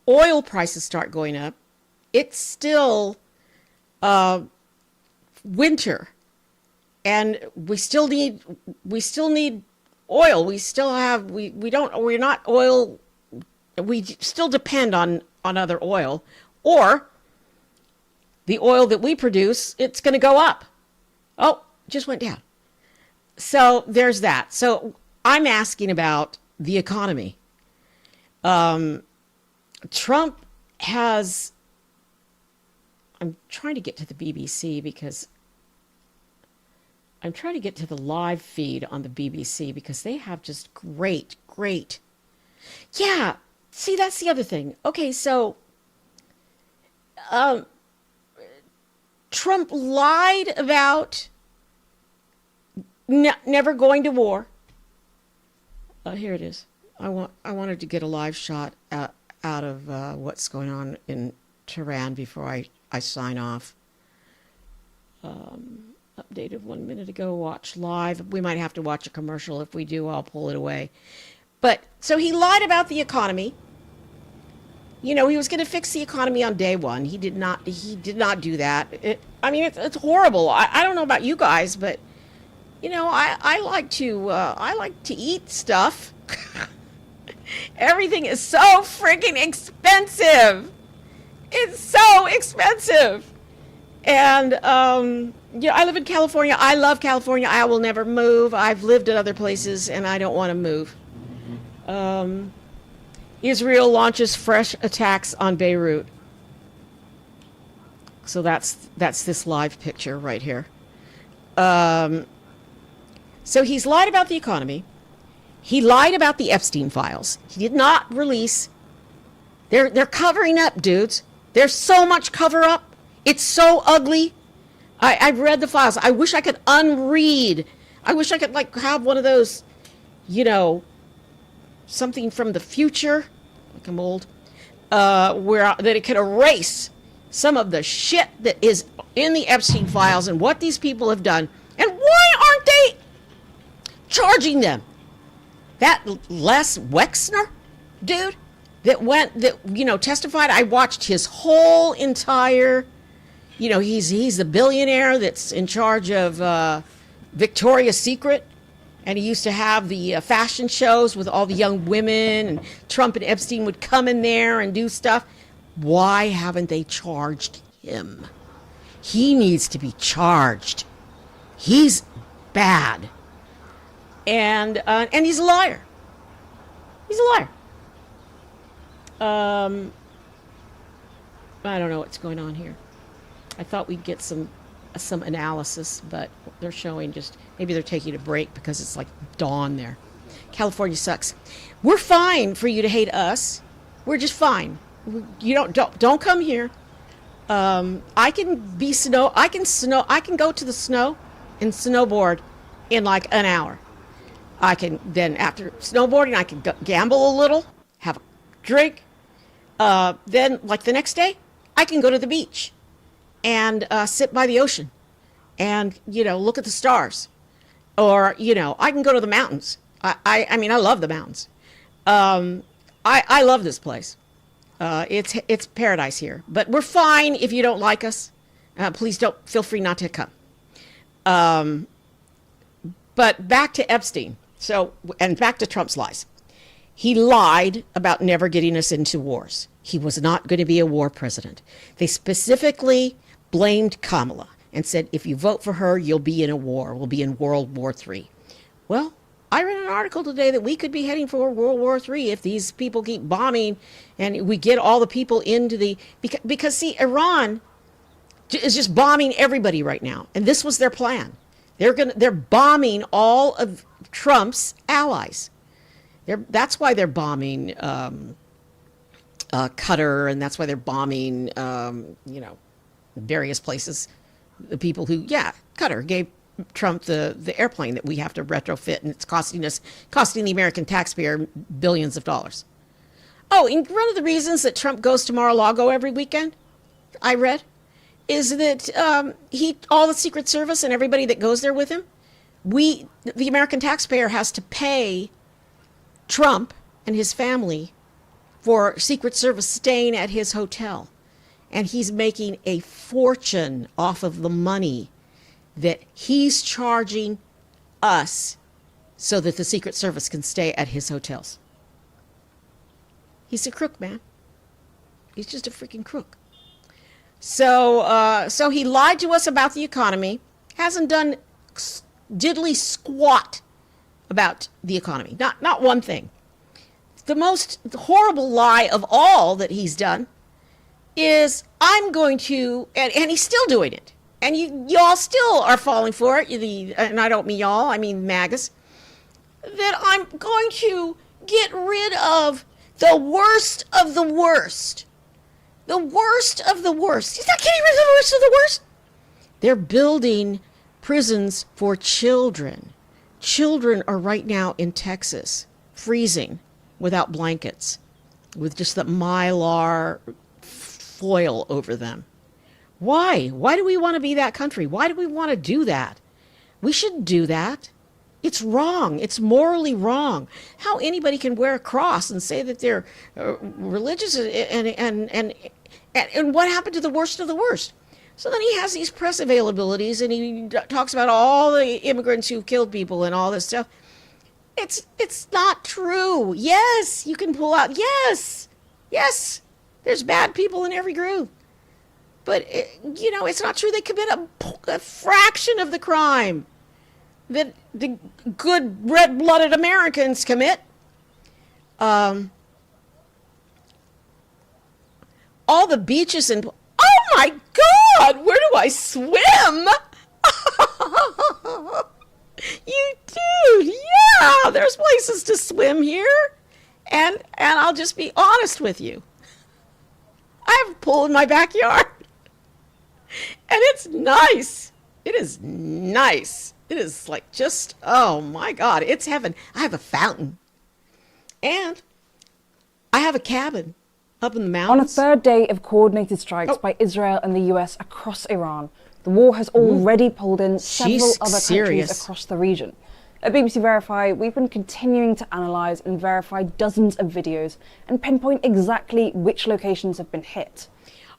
oil prices start going up, it's still winter. And we still need oil. We still depend on other oil, or the oil that we produce, it's going to go up. Oh, just went down. So there's that. So I'm asking about the economy. Trump has, I'm trying to get to the BBC because I'm trying to get to the live feed on the BBC because they have just great. Yeah, see, that's the other thing. Okay, so Trump lied about never going to war. Here it is. I wanted to get a live shot out of what's going on in Tehran before I sign off. Updated 1 minute ago, watch live. We might have to watch a commercial. If we do, I'll pull it away. But so he lied about the economy. You know, he was going to fix the economy on day one. He did not do that. It's horrible. I don't know about you guys, but you know, I like to eat stuff. Everything is so freaking expensive. It's so expensive. And yeah, I live in California. I love California. I will never move. I've lived at other places, and I don't want to move. Israel launches fresh attacks on Beirut. So that's this live picture right here. So he's lied about the economy. He lied about the Epstein files. He did not release. They're covering up, dudes. There's so much cover up. It's so ugly. I've read the files. I wish I could unread. I wish I could have one of those, you know, something from the future, like I'm old, where that it could erase some of the shit that is in the Epstein files and what these people have done. And why aren't they charging them? That Les Wexner dude that testified. I watched his whole entire. You know, he's the billionaire that's in charge of Victoria's Secret, and he used to have the fashion shows with all the young women, and Trump and Epstein would come in there and do stuff. Why haven't they charged him? He needs to be charged. He's bad, and he's a liar. He's a liar. I don't know what's going on here. I thought we'd get some analysis, but they're showing just maybe they're taking a break because it's like dawn there. California sucks. We're fine for you to hate us. We're just fine. You don't come here. I can be snow. I can go to the snow and snowboard in like an hour. I can then after snowboarding I can gamble a little, have a drink. Then, like the next day, I can go to the beach and sit by the ocean and, look at the stars. Or, I can go to the mountains. I mean, I love the mountains. I love this place. It's paradise here. But we're fine if you don't like us. Please don't feel free not to come. But back to Epstein. And back to Trump's lies. He lied about never getting us into wars. He was not going to be a war president. They specifically blamed Kamala and said, if you vote for her, you'll be in a war. We'll be in World War III. Well, I read an article today that we could be heading for World War III if these people keep bombing and we get all the people into the... Because see, Iran is just bombing everybody right now. And this was their plan. They're bombing all of Trump's allies. That's why they're bombing Qatar, and that's why they're bombing, various places. The people who, Qatar gave Trump the airplane that we have to retrofit, and it's costing the American taxpayer billions of dollars. Oh, and one of the reasons that Trump goes to Mar-a-Lago every weekend, I read, is that all the Secret Service and everybody that goes there with him, the American taxpayer has to pay Trump and his family for Secret Service staying at his hotel. And he's making a fortune off of the money that he's charging us so that the Secret Service can stay at his hotels. He's a crook, man. He's just a freaking crook. So he lied to us about the economy, hasn't done diddly squat about the economy. Not one thing. The most horrible lie of all that he's done is I'm going to, and he's still doing it. And y'all still are falling for it. And I don't mean y'all, I mean MAGAs. That I'm going to get rid of the worst of the worst. The worst of the worst. He's not getting rid of the worst of the worst. They're building prisons for children. Children are right now in Texas, freezing without blankets, with just the Mylar foil over them. Why? Why do we want to be that country? Why do we want to do that? We shouldn't do that. It's wrong. It's morally wrong. How anybody can wear a cross and say that they're religious and what happened to the worst of the worst? So then he has these press availabilities and he talks about all the immigrants who killed people and all this stuff. It's not true. Yes, you can pull out. Yes, there's bad people in every group. But, it's not true. They commit a fraction of the crime that the good red-blooded Americans commit. All the beaches and... Oh, my God! Where do I swim? You do, yeah. There's places to swim here, and I'll just be honest with you. I have a pool in my backyard, and it's nice. It is nice. It is like just, oh my God, it's heaven. I have a fountain, and I have a cabin up in the mountains. On a third day of coordinated strikes by Israel and the US across Iran, the war has already pulled in several other countries across the region. At BBC Verify, we've been continuing to analyse and verify dozens of videos and pinpoint exactly which locations have been hit.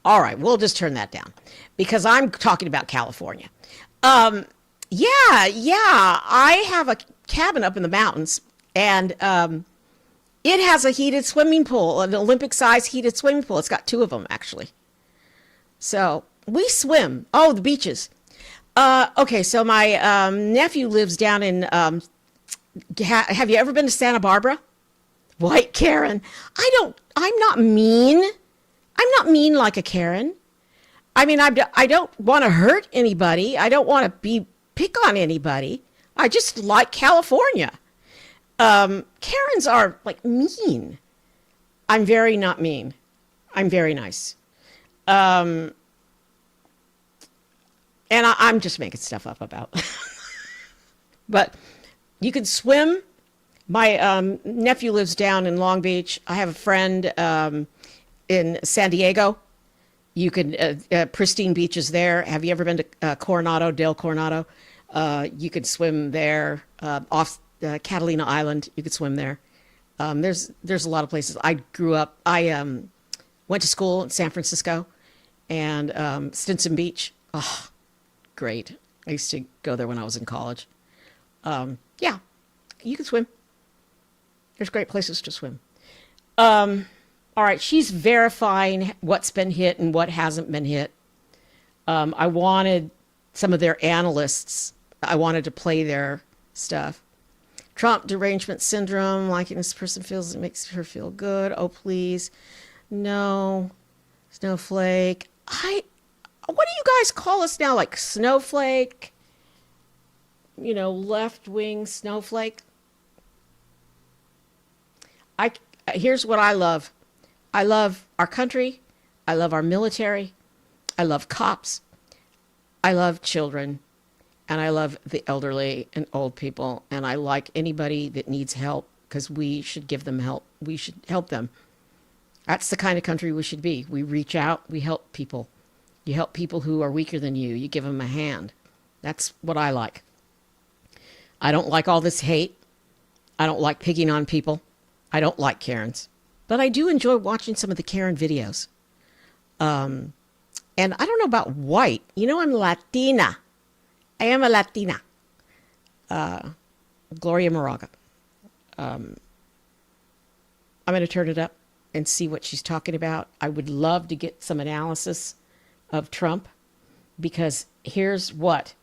All right, we'll just turn that down because I'm talking about California. I have a cabin up in the mountains, and it has a heated swimming pool, an Olympic-sized heated swimming pool. It's got two of them, actually. So we swim. Oh, the beaches. Okay, so my nephew lives down in, have you ever been to Santa Barbara? White Karen. I'm not mean. I'm not mean like a Karen. I mean, I don't want to hurt anybody. I don't want to pick on anybody. I just like California. Karens are like mean. I'm very not mean. I'm very nice. And I'm just making stuff up about. But you can swim. My nephew lives down in Long Beach. I have a friend in San Diego. You can pristine beaches there. Have you ever been to Coronado, Del Coronado? You could swim there. Off Catalina Island, you could swim there. There's a lot of places. I went to school in San Francisco, and Stinson Beach. Oh, great. I used to go there when I was in college. Yeah, you can swim. There's great places to swim. All right, she's verifying what's been hit and what hasn't been hit. I wanted some of their analysts, I wanted to play their stuff. Trump derangement syndrome, liking this person feels, it makes her feel good. Oh, please. No. Snowflake. What do you guys call us now? Like snowflake? Left-wing snowflake? Here's what I love. I love our country. I love our military. I love cops. I love children. And I love the elderly and old people. And I like anybody that needs help because we should give them help. We should help them. That's the kind of country we should be. We reach out. We help people. You help people who are weaker than you. You give them a hand. That's what I like. I don't like all this hate. I don't like picking on people. I don't like Karens. But I do enjoy watching some of the Karen videos. And I don't know about white. I'm Latina. I am a Latina. Gloria Moraga. I'm going to turn it up and see what she's talking about. I would love to get some analysis of Trump, because here's what.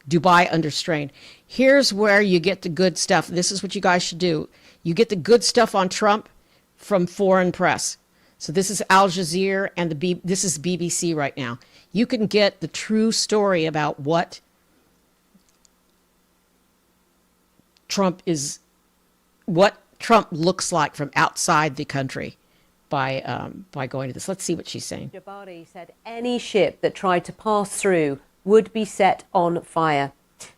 Dubai under strain. Here's where you get the good stuff. This is what you guys should do. You get the good stuff on Trump from foreign press. So this is Al Jazeera and this is BBC right now. You can get the true story about what Trump looks like from outside the country by going to this. Let's see what she's saying. Jabari said any ship that tried to pass through would be set on fire.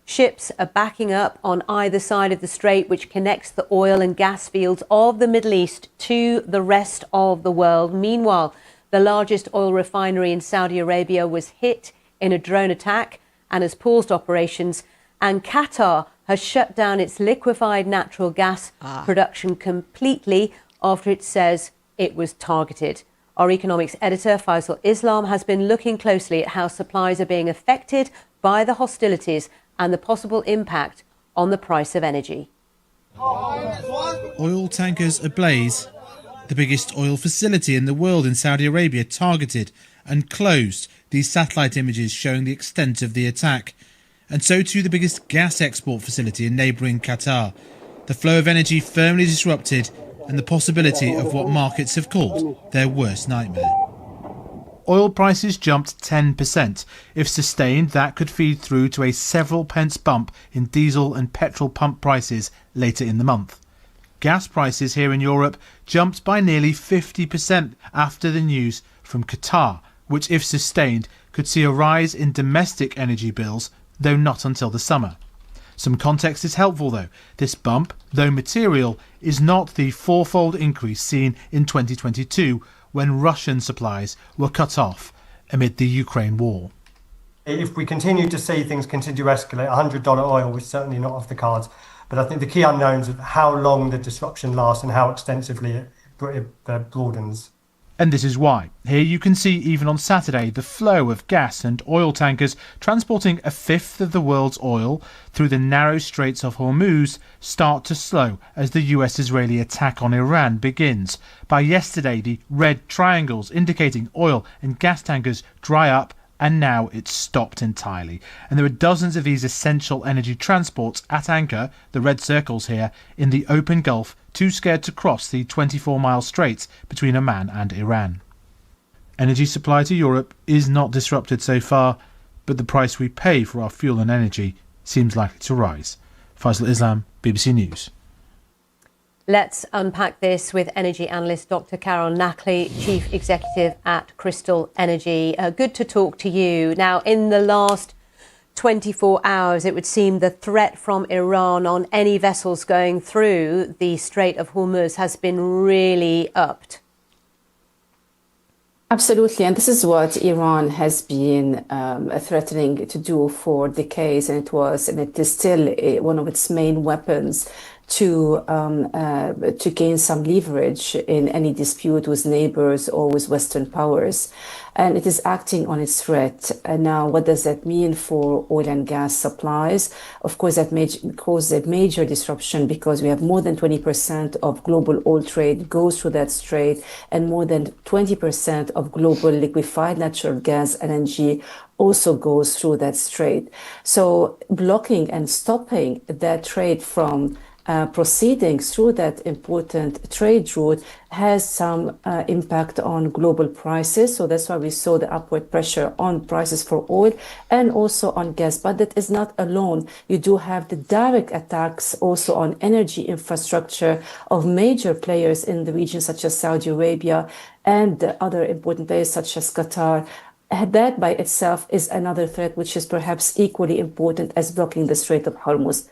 Ships are backing up on either side of the strait, which connects the oil and gas fields of the Middle East to the rest of the world. Meanwhile, the largest oil refinery in Saudi Arabia was hit in a drone attack and has paused operations. And Qatar has shut down its liquefied natural gas production completely after it says it was targeted. Our economics editor, Faisal Islam, has been looking closely at how supplies are being affected by the hostilities and the possible impact on the price of energy. Oil tankers ablaze. The biggest oil facility in the world in Saudi Arabia targeted and closed. These satellite images showing the extent of the attack. And so too the biggest gas export facility in neighbouring Qatar. The flow of energy firmly disrupted, and the possibility of what markets have called their worst nightmare. Oil prices jumped 10%. If sustained, that could feed through to a several pence bump in diesel and petrol pump prices later in the month. Gas prices here in Europe jumped by nearly 50% after the news from Qatar, which, if sustained, could see a rise in domestic energy bills, though not until the summer. Some context is helpful, though. This bump, though material, is not the fourfold increase seen in 2022 when Russian supplies were cut off amid the Ukraine war. If we continue to see things continue to escalate, $100 oil is certainly not off the cards. But I think the key unknowns of how long the disruption lasts and how extensively it broadens. And this is why. Here you can see, even on Saturday, the flow of gas and oil tankers transporting a fifth of the world's oil through the narrow Straits of Hormuz start to slow as the US-Israeli attack on Iran begins. By yesterday, the red triangles indicating oil and gas tankers dry up, and now it's stopped entirely. And there are dozens of these essential energy transports at anchor, the red circles here, in the open Gulf, too scared to cross the 24-mile straits between Oman and Iran. Energy supply to Europe is not disrupted so far, but the price we pay for our fuel and energy seems likely to rise. Faisal Islam, BBC News. Let's unpack this with energy analyst Dr. Carol Knackley, Chief Executive at Crystal Energy. Good to talk to you. Now, in the last 24 hours, it would seem the threat from Iran on any vessels going through the Strait of Hormuz has been really upped. Absolutely, and this is what Iran has been threatening to do for decades, and it is still one of its main weapons to gain some leverage in any dispute with neighbors or with Western powers. And it is acting on its threat. And now, what does that mean for oil and gas supplies? Of course, that may cause a major disruption because we have more than 20% of global oil trade goes through that strait, and more than 20% of global liquefied natural gas, LNG, also goes through that strait. So blocking and stopping that trade from proceeding through that important trade route has some impact on global prices. So that's why we saw the upward pressure on prices for oil and also on gas. But that is not alone. You do have the direct attacks also on energy infrastructure of major players in the region, such as Saudi Arabia and other important players such as Qatar. That by itself is another threat, which is perhaps equally important as blocking the Strait of Hormuz.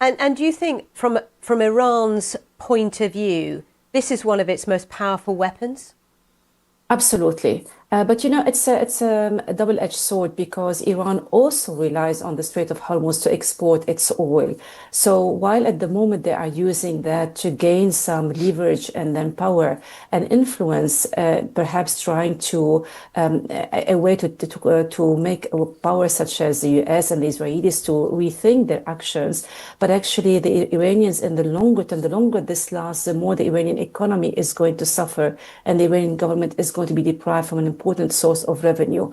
And do you think, from Iran's point of view, this is one of its most powerful weapons? Absolutely. But it's a double-edged sword because Iran also relies on the Strait of Hormuz to export its oil. So while at the moment they are using that to gain some leverage and then power and influence, perhaps trying to a way to make powers such as the US and the Israelis to rethink their actions. But actually, the Iranians, in the longer term, the longer this lasts, the more the Iranian economy is going to suffer, and the Iranian government is going to be deprived from an important source of revenue.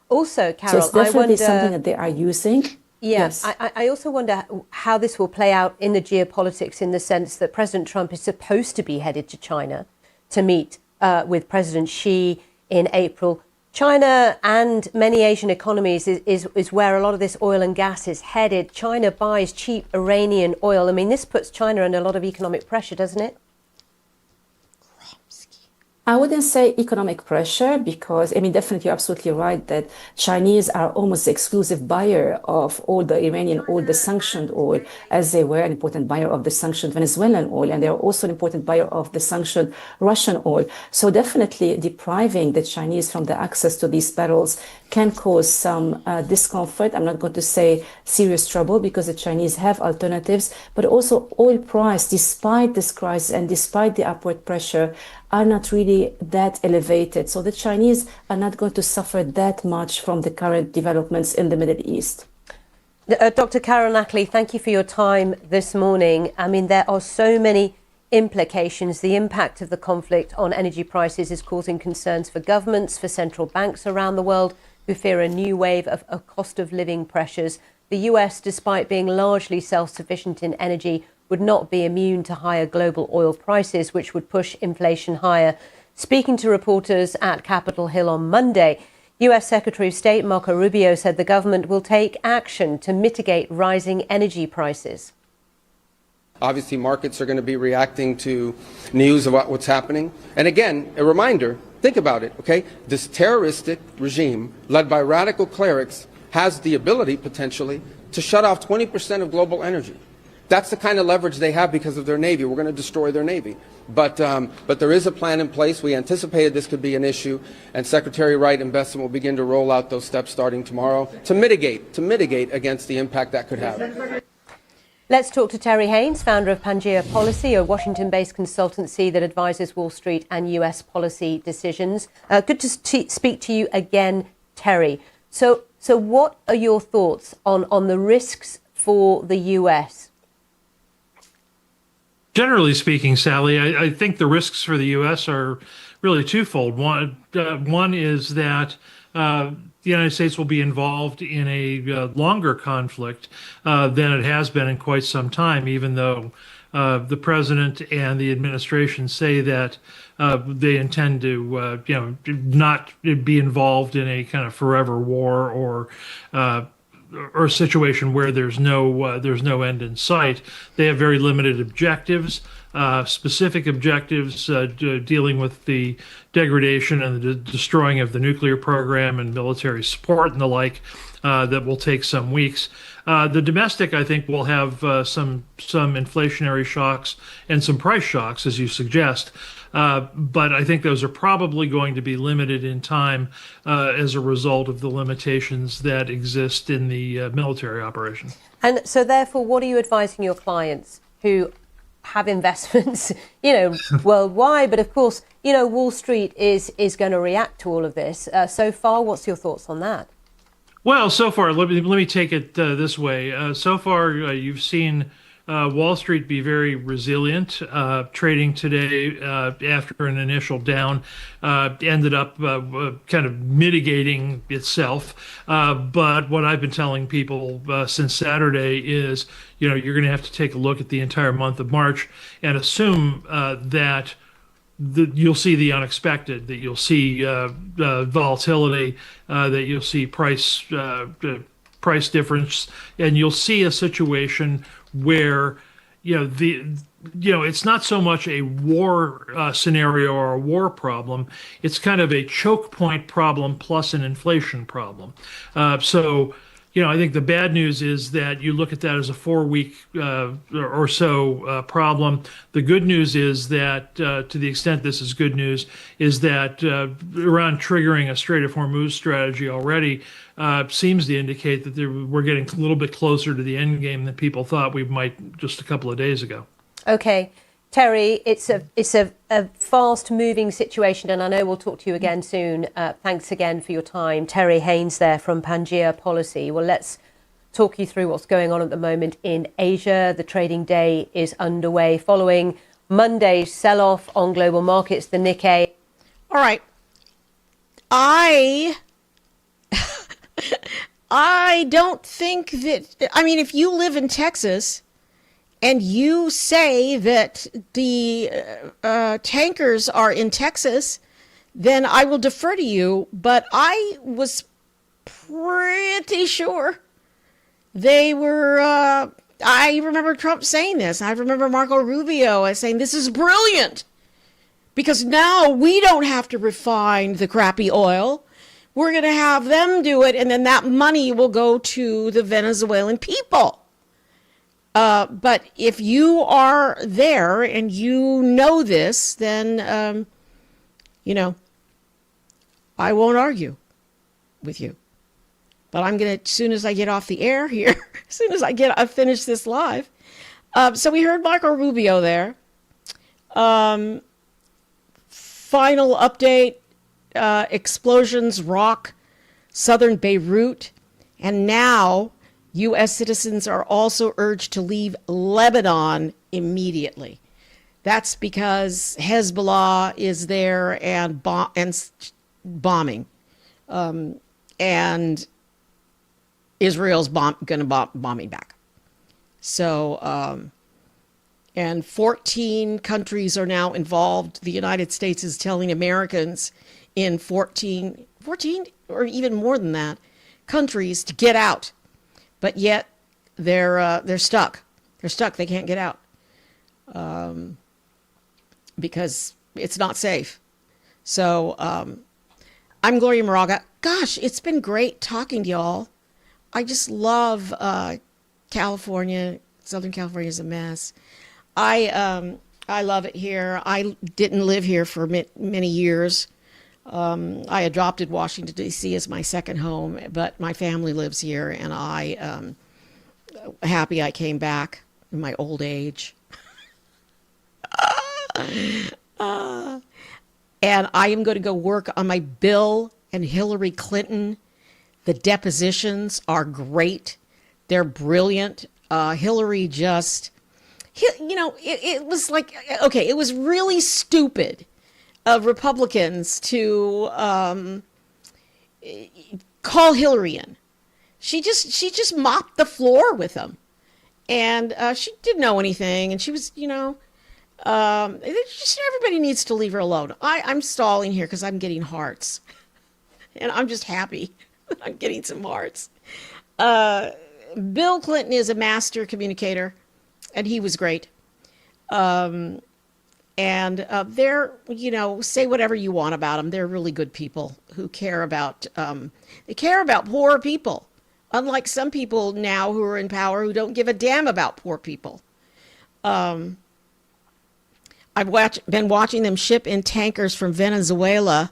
Also, Carol, so it's definitely I wonder, something that they are using. Yes. I also wonder how this will play out in the geopolitics, in the sense that President Trump is supposed to be headed to China to meet with President Xi in April. China and many Asian economies is where a lot of this oil and gas is headed. China buys cheap Iranian oil. I mean, this puts China under a lot of economic pressure, doesn't it? I wouldn't say economic pressure because, definitely you're absolutely right that Chinese are almost the exclusive buyer of all the Iranian oil, the sanctioned oil, as they were an important buyer of the sanctioned Venezuelan oil, and they're also an important buyer of the sanctioned Russian oil. So definitely depriving the Chinese from the access to these barrels can cause some discomfort. I'm not going to say serious trouble because the Chinese have alternatives, but also oil price, despite this crisis and despite the upward pressure, are not really that elevated. So the Chinese are not going to suffer that much from the current developments in the Middle East. Dr. Carol Nackley, thank you for your time this morning. I mean, there are so many implications. The impact of the conflict on energy prices is causing concerns for governments, for central banks around the world, who fear a new wave of cost of living pressures. The US, despite being largely self-sufficient in energy, would not be immune to higher global oil prices, which would push inflation higher. Speaking to reporters at Capitol Hill on Monday, US Secretary of State Marco Rubio said the government will take action to mitigate rising energy prices. Obviously, markets are going to be reacting to news about what's happening. And again, a reminder, think about it, okay? This terroristic regime, led by radical clerics, has the ability, potentially, to shut off 20% of global energy. That's the kind of leverage they have because of their Navy. We're going to destroy their Navy. But there is a plan in place. We anticipated this could be an issue, and Secretary Wright and Besson will begin to roll out those steps starting tomorrow to mitigate against the impact that could have. Let's talk to Terry Haynes, founder of Pangea Policy, a Washington-based consultancy that advises Wall Street and US policy decisions. Good to speak to you again, Terry. So what are your thoughts on the risks for the US? Generally speaking, Sally, I think the risks for the U.S. are really twofold. One is that the United States will be involved in a longer conflict than it has been in quite some time, even though the president and the administration say that they intend to, not be involved in a kind of forever war or a situation where there's no end in sight. They have very limited objectives, specific objectives dealing with the degradation and the destroying of the nuclear program and military support and the like that will take some weeks. The domestic, I think, will have some inflationary shocks and some price shocks, as you suggest. But I think those are probably going to be limited in time as a result of the limitations that exist in the military operation. And so therefore, what are you advising your clients who have investments, worldwide? But of course, Wall Street is going to react to all of this. So far, what's your thoughts on that? Well, so far, let me take it this way. So far, you've seen Wall Street be very resilient. Trading today after an initial down ended up kind of mitigating itself. But what I've been telling people since Saturday is, you're going to have to take a look at the entire month of March and assume that you'll see the unexpected, that you'll see volatility, that you'll see price difference, and you'll see a situation where it's not so much a war scenario or a war problem. It's kind of a choke point problem plus an inflation problem. So I think the bad news is that you look at that as a 4-week or so problem. The good news is that, to the extent this is good news, is that Iran triggering a Strait of Hormuz strategy already seems to indicate that we're getting a little bit closer to the end game than people thought we might just a couple of days ago. Okay. Terry, it's a fast-moving situation, and I know we'll talk to you again soon. Thanks again for your time. Terry Haynes there from Pangea Policy. Well, let's talk you through what's going on at the moment in Asia. The trading day is underway following Monday's sell-off on global markets, the Nikkei. All right. I don't think that, if you live in Texas and you say that the tankers are in Texas, then I will defer to you. But I was pretty sure they were, I remember Trump saying this. I remember Marco Rubio saying this is brilliant because now we don't have to refine the crappy oil. We're going to have them do it, and then that money will go to the Venezuelan people. But if you are there and you know this, then, I won't argue with you. But I'm going to, as soon as I get off the air here, as soon as I finish this live. So we heard Marco Rubio there. Final update, explosions rock southern Beirut, and now U.S. citizens are also urged to leave Lebanon immediately. That's because Hezbollah is there and bombing, and Israel's going to bombing back. So, and 14 countries are now involved. The United States is telling Americans in 14 or even more than that countries to get out. But yet they're stuck. They're stuck. They can't get out because it's not safe. So I'm Gloria Moraga. Gosh, it's been great talking to y'all. I just love California. Southern California is a mess. I love it here. I didn't live here for many years. I adopted Washington, D.C. as my second home, but my family lives here, and I happy I came back in my old age. And I am going to go work on my Bill and Hillary Clinton. The depositions are great. They're brilliant. Hillary just, it was like, okay, it was really stupid of Republicans to call Hillary in. She just mopped the floor with them, and she didn't know anything. And she was, everybody needs to leave her alone. I'm stalling here because I'm getting hearts, and I'm just happy that I'm getting some hearts. Bill Clinton is a master communicator, and he was great. And they're, say whatever you want about them. They're really good people who care about, poor people. Unlike some people now who are in power who don't give a damn about poor people. I been watching them ship in tankers from Venezuela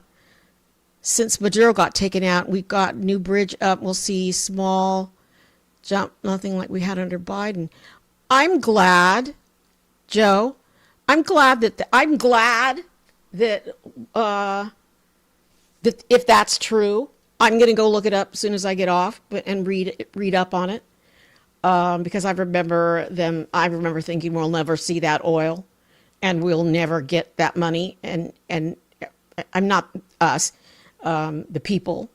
since Maduro got taken out. We've got new bridge up. We'll see small jump, nothing like we had under Biden. I'm glad, Joe. I'm glad that that if that's true, I'm going to go look it up as soon as I get off, and read up on it, because I remember thinking we'll never see that oil, and we'll never get that money, and I'm not us, the people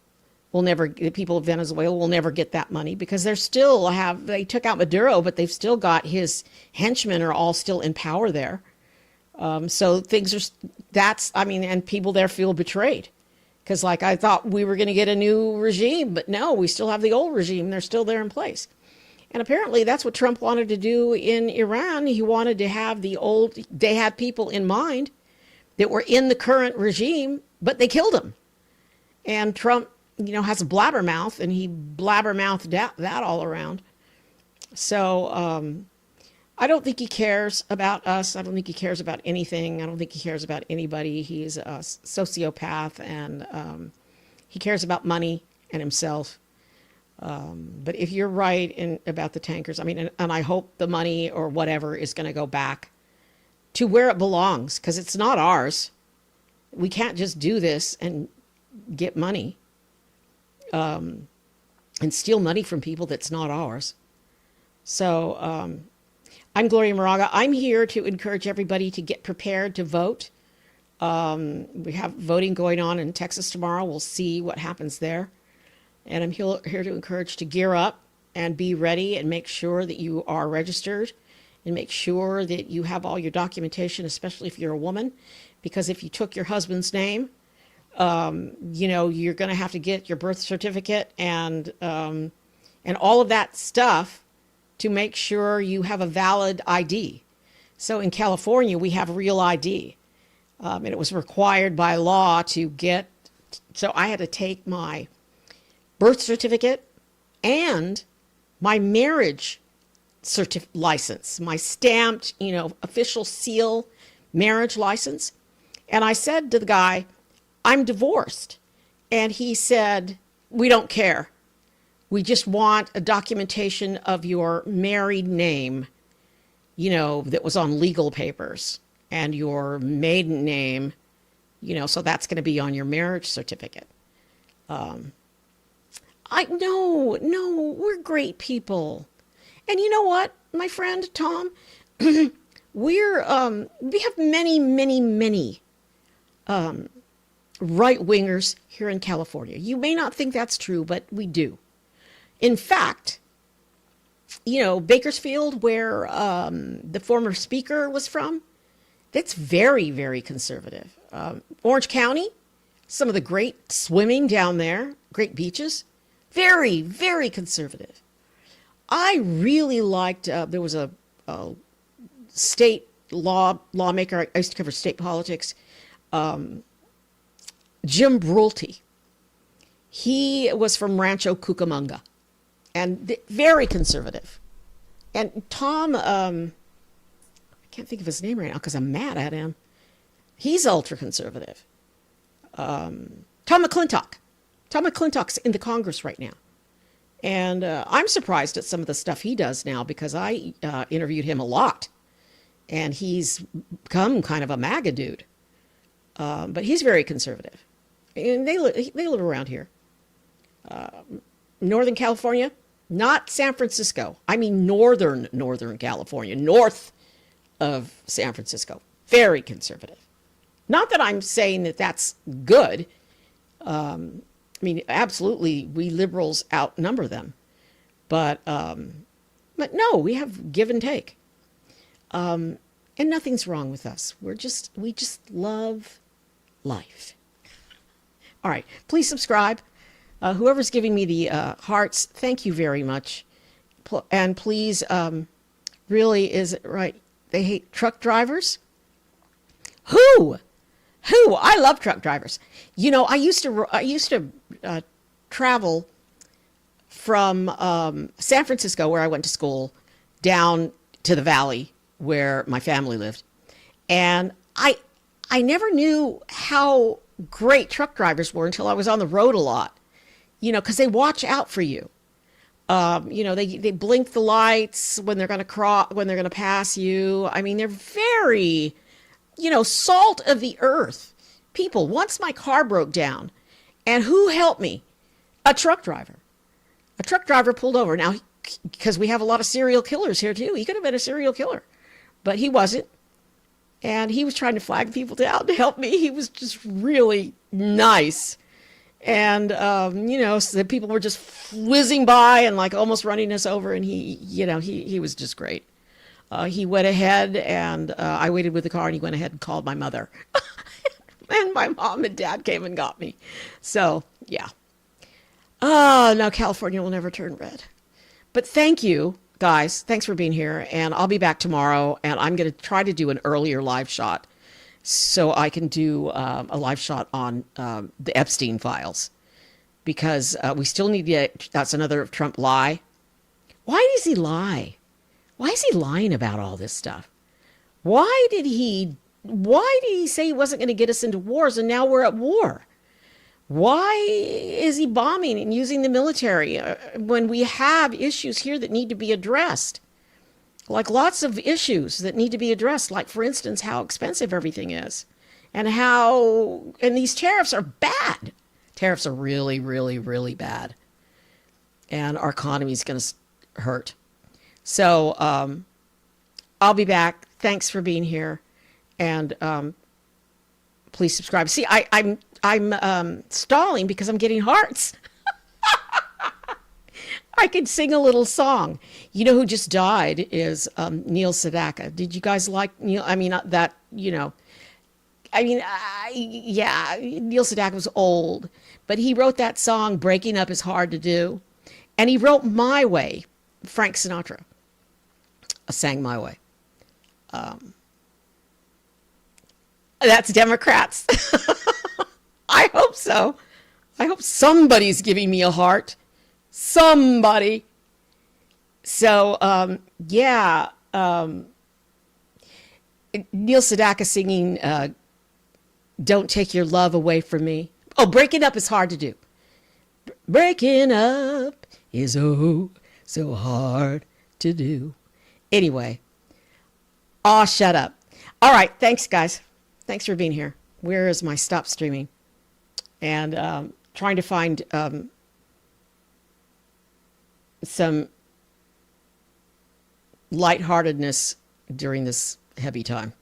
of Venezuela will never get that money, because they took out Maduro, but they've still got his henchmen are all still in power there. So things are, and people there feel betrayed, because I thought we were going to get a new regime, but no, we still have the old regime. They're still there in place. And apparently that's what Trump wanted to do in Iran. He wanted to have they had people in mind that were in the current regime, but they killed him. And Trump, has a blabbermouth, and he blabbermouthed that all around. So I don't think he cares about us. I don't think he cares about anything. I don't think he cares about anybody. He's a sociopath, and he cares about money and himself. But if you're right about the tankers, and I hope the money or whatever is going to go back to where it belongs, because it's not ours. We can't just do this and get money and steal money from people that's not ours. So I'm Gloria Moraga. I'm here to encourage everybody to get prepared to vote. We have voting going on in Texas tomorrow. We'll see what happens there. And I'm here to encourage to gear up and be ready, and make sure that you are registered, and make sure that you have all your documentation, especially if you're a woman, because if you took your husband's name, you're going to have to get your birth certificate and all of that stuff to make sure you have a valid ID. So in California, we have real ID, and it was required by law to get. So I had to take my birth certificate and my marriage license, my stamped, official seal marriage license. And I said to the guy, I'm divorced. And he said, we don't care. We just want a documentation of your married name, that was on legal papers, and your maiden name, so that's going to be on your marriage certificate. No, we're great people. And you know what, my friend Tom, we have many, many, many right-wingers here in California. You may not think that's true, but we do. In fact, Bakersfield, where the former speaker was from, that's very, very conservative. Orange County, some of the great swimming down there, great beaches, very, very conservative. I really liked, there was a state lawmaker, I used to cover state politics, Jim Brulte. He was from Rancho Cucamonga, and very conservative. And Tom, I can't think of his name right now because I'm mad at him. He's ultra conservative. Tom McClintock. Tom McClintock's in the Congress right now. And I'm surprised at some of the stuff he does now, because I interviewed him a lot. And he's become kind of a MAGA dude. But he's very conservative. And they live around here. Northern California, not San Francisco. I mean Northern California, north of San Francisco. Very conservative. Not that I'm saying that that's good. Absolutely, we liberals outnumber them. But no, we have give and take. And nothing's wrong with us. We just love life. All right, please subscribe. Whoever's giving me the hearts, thank you very much. And please, really, is it right? They hate truck drivers? Who? I love truck drivers. I used to travel from San Francisco, where I went to school, down to the valley where my family lived. And I never knew how great truck drivers were until I was on the road a lot, because they watch out for you. They blink the lights when they're going to when they're going to pass you. I mean, they're very, salt of the earth people. Once my car broke down, and who helped me? A truck driver. A truck driver pulled over. Now, because we have a lot of serial killers here too, he could have been a serial killer, but he wasn't. And he was trying to flag people down to help me. He was just really nice. And, so the people were just whizzing by and like almost running us over. And he was just great. He went ahead and I waited with the car, and he went ahead and called my mother. And my mom and dad came and got me. So, yeah. Oh, now California will never turn red. But thank you, guys. Thanks for being here. And I'll be back tomorrow. And I'm going to try to do an earlier live shot so I can do a live shot on the Epstein files. Because we still need to get, that's another Trump lie. Why does he lie? Why is he lying about all this stuff? Why did he say he wasn't going to get us into wars, and now we're at war? Why is he bombing and using the military when we have issues here that need to be addressed? Like lots of issues that need to be addressed, like, for instance, how expensive everything is and these tariffs are bad. Tariffs are really, really, really bad. And our economy is going to hurt. So I'll be back. Thanks for being here. And please subscribe. See, I'm stalling because I'm getting hearts. I could sing a little song. You know who just died is Neil Sedaka. Did you guys like Neil? I mean, Neil Sedaka was old, but he wrote that song, Breaking Up Is Hard to Do. And he wrote My Way. Frank Sinatra sang My Way. That's Democrats. I hope so. I hope somebody's giving me a heart. Somebody. So, Neil Sedaka singing Don't Take Your Love Away From Me. Oh, breaking up is hard to do. Breaking up is oh so hard to do. Anyway. Aw, shut up. All right. Thanks, guys. Thanks for being here. Where is my stop streaming? And trying to find some lightheartedness during this heavy time.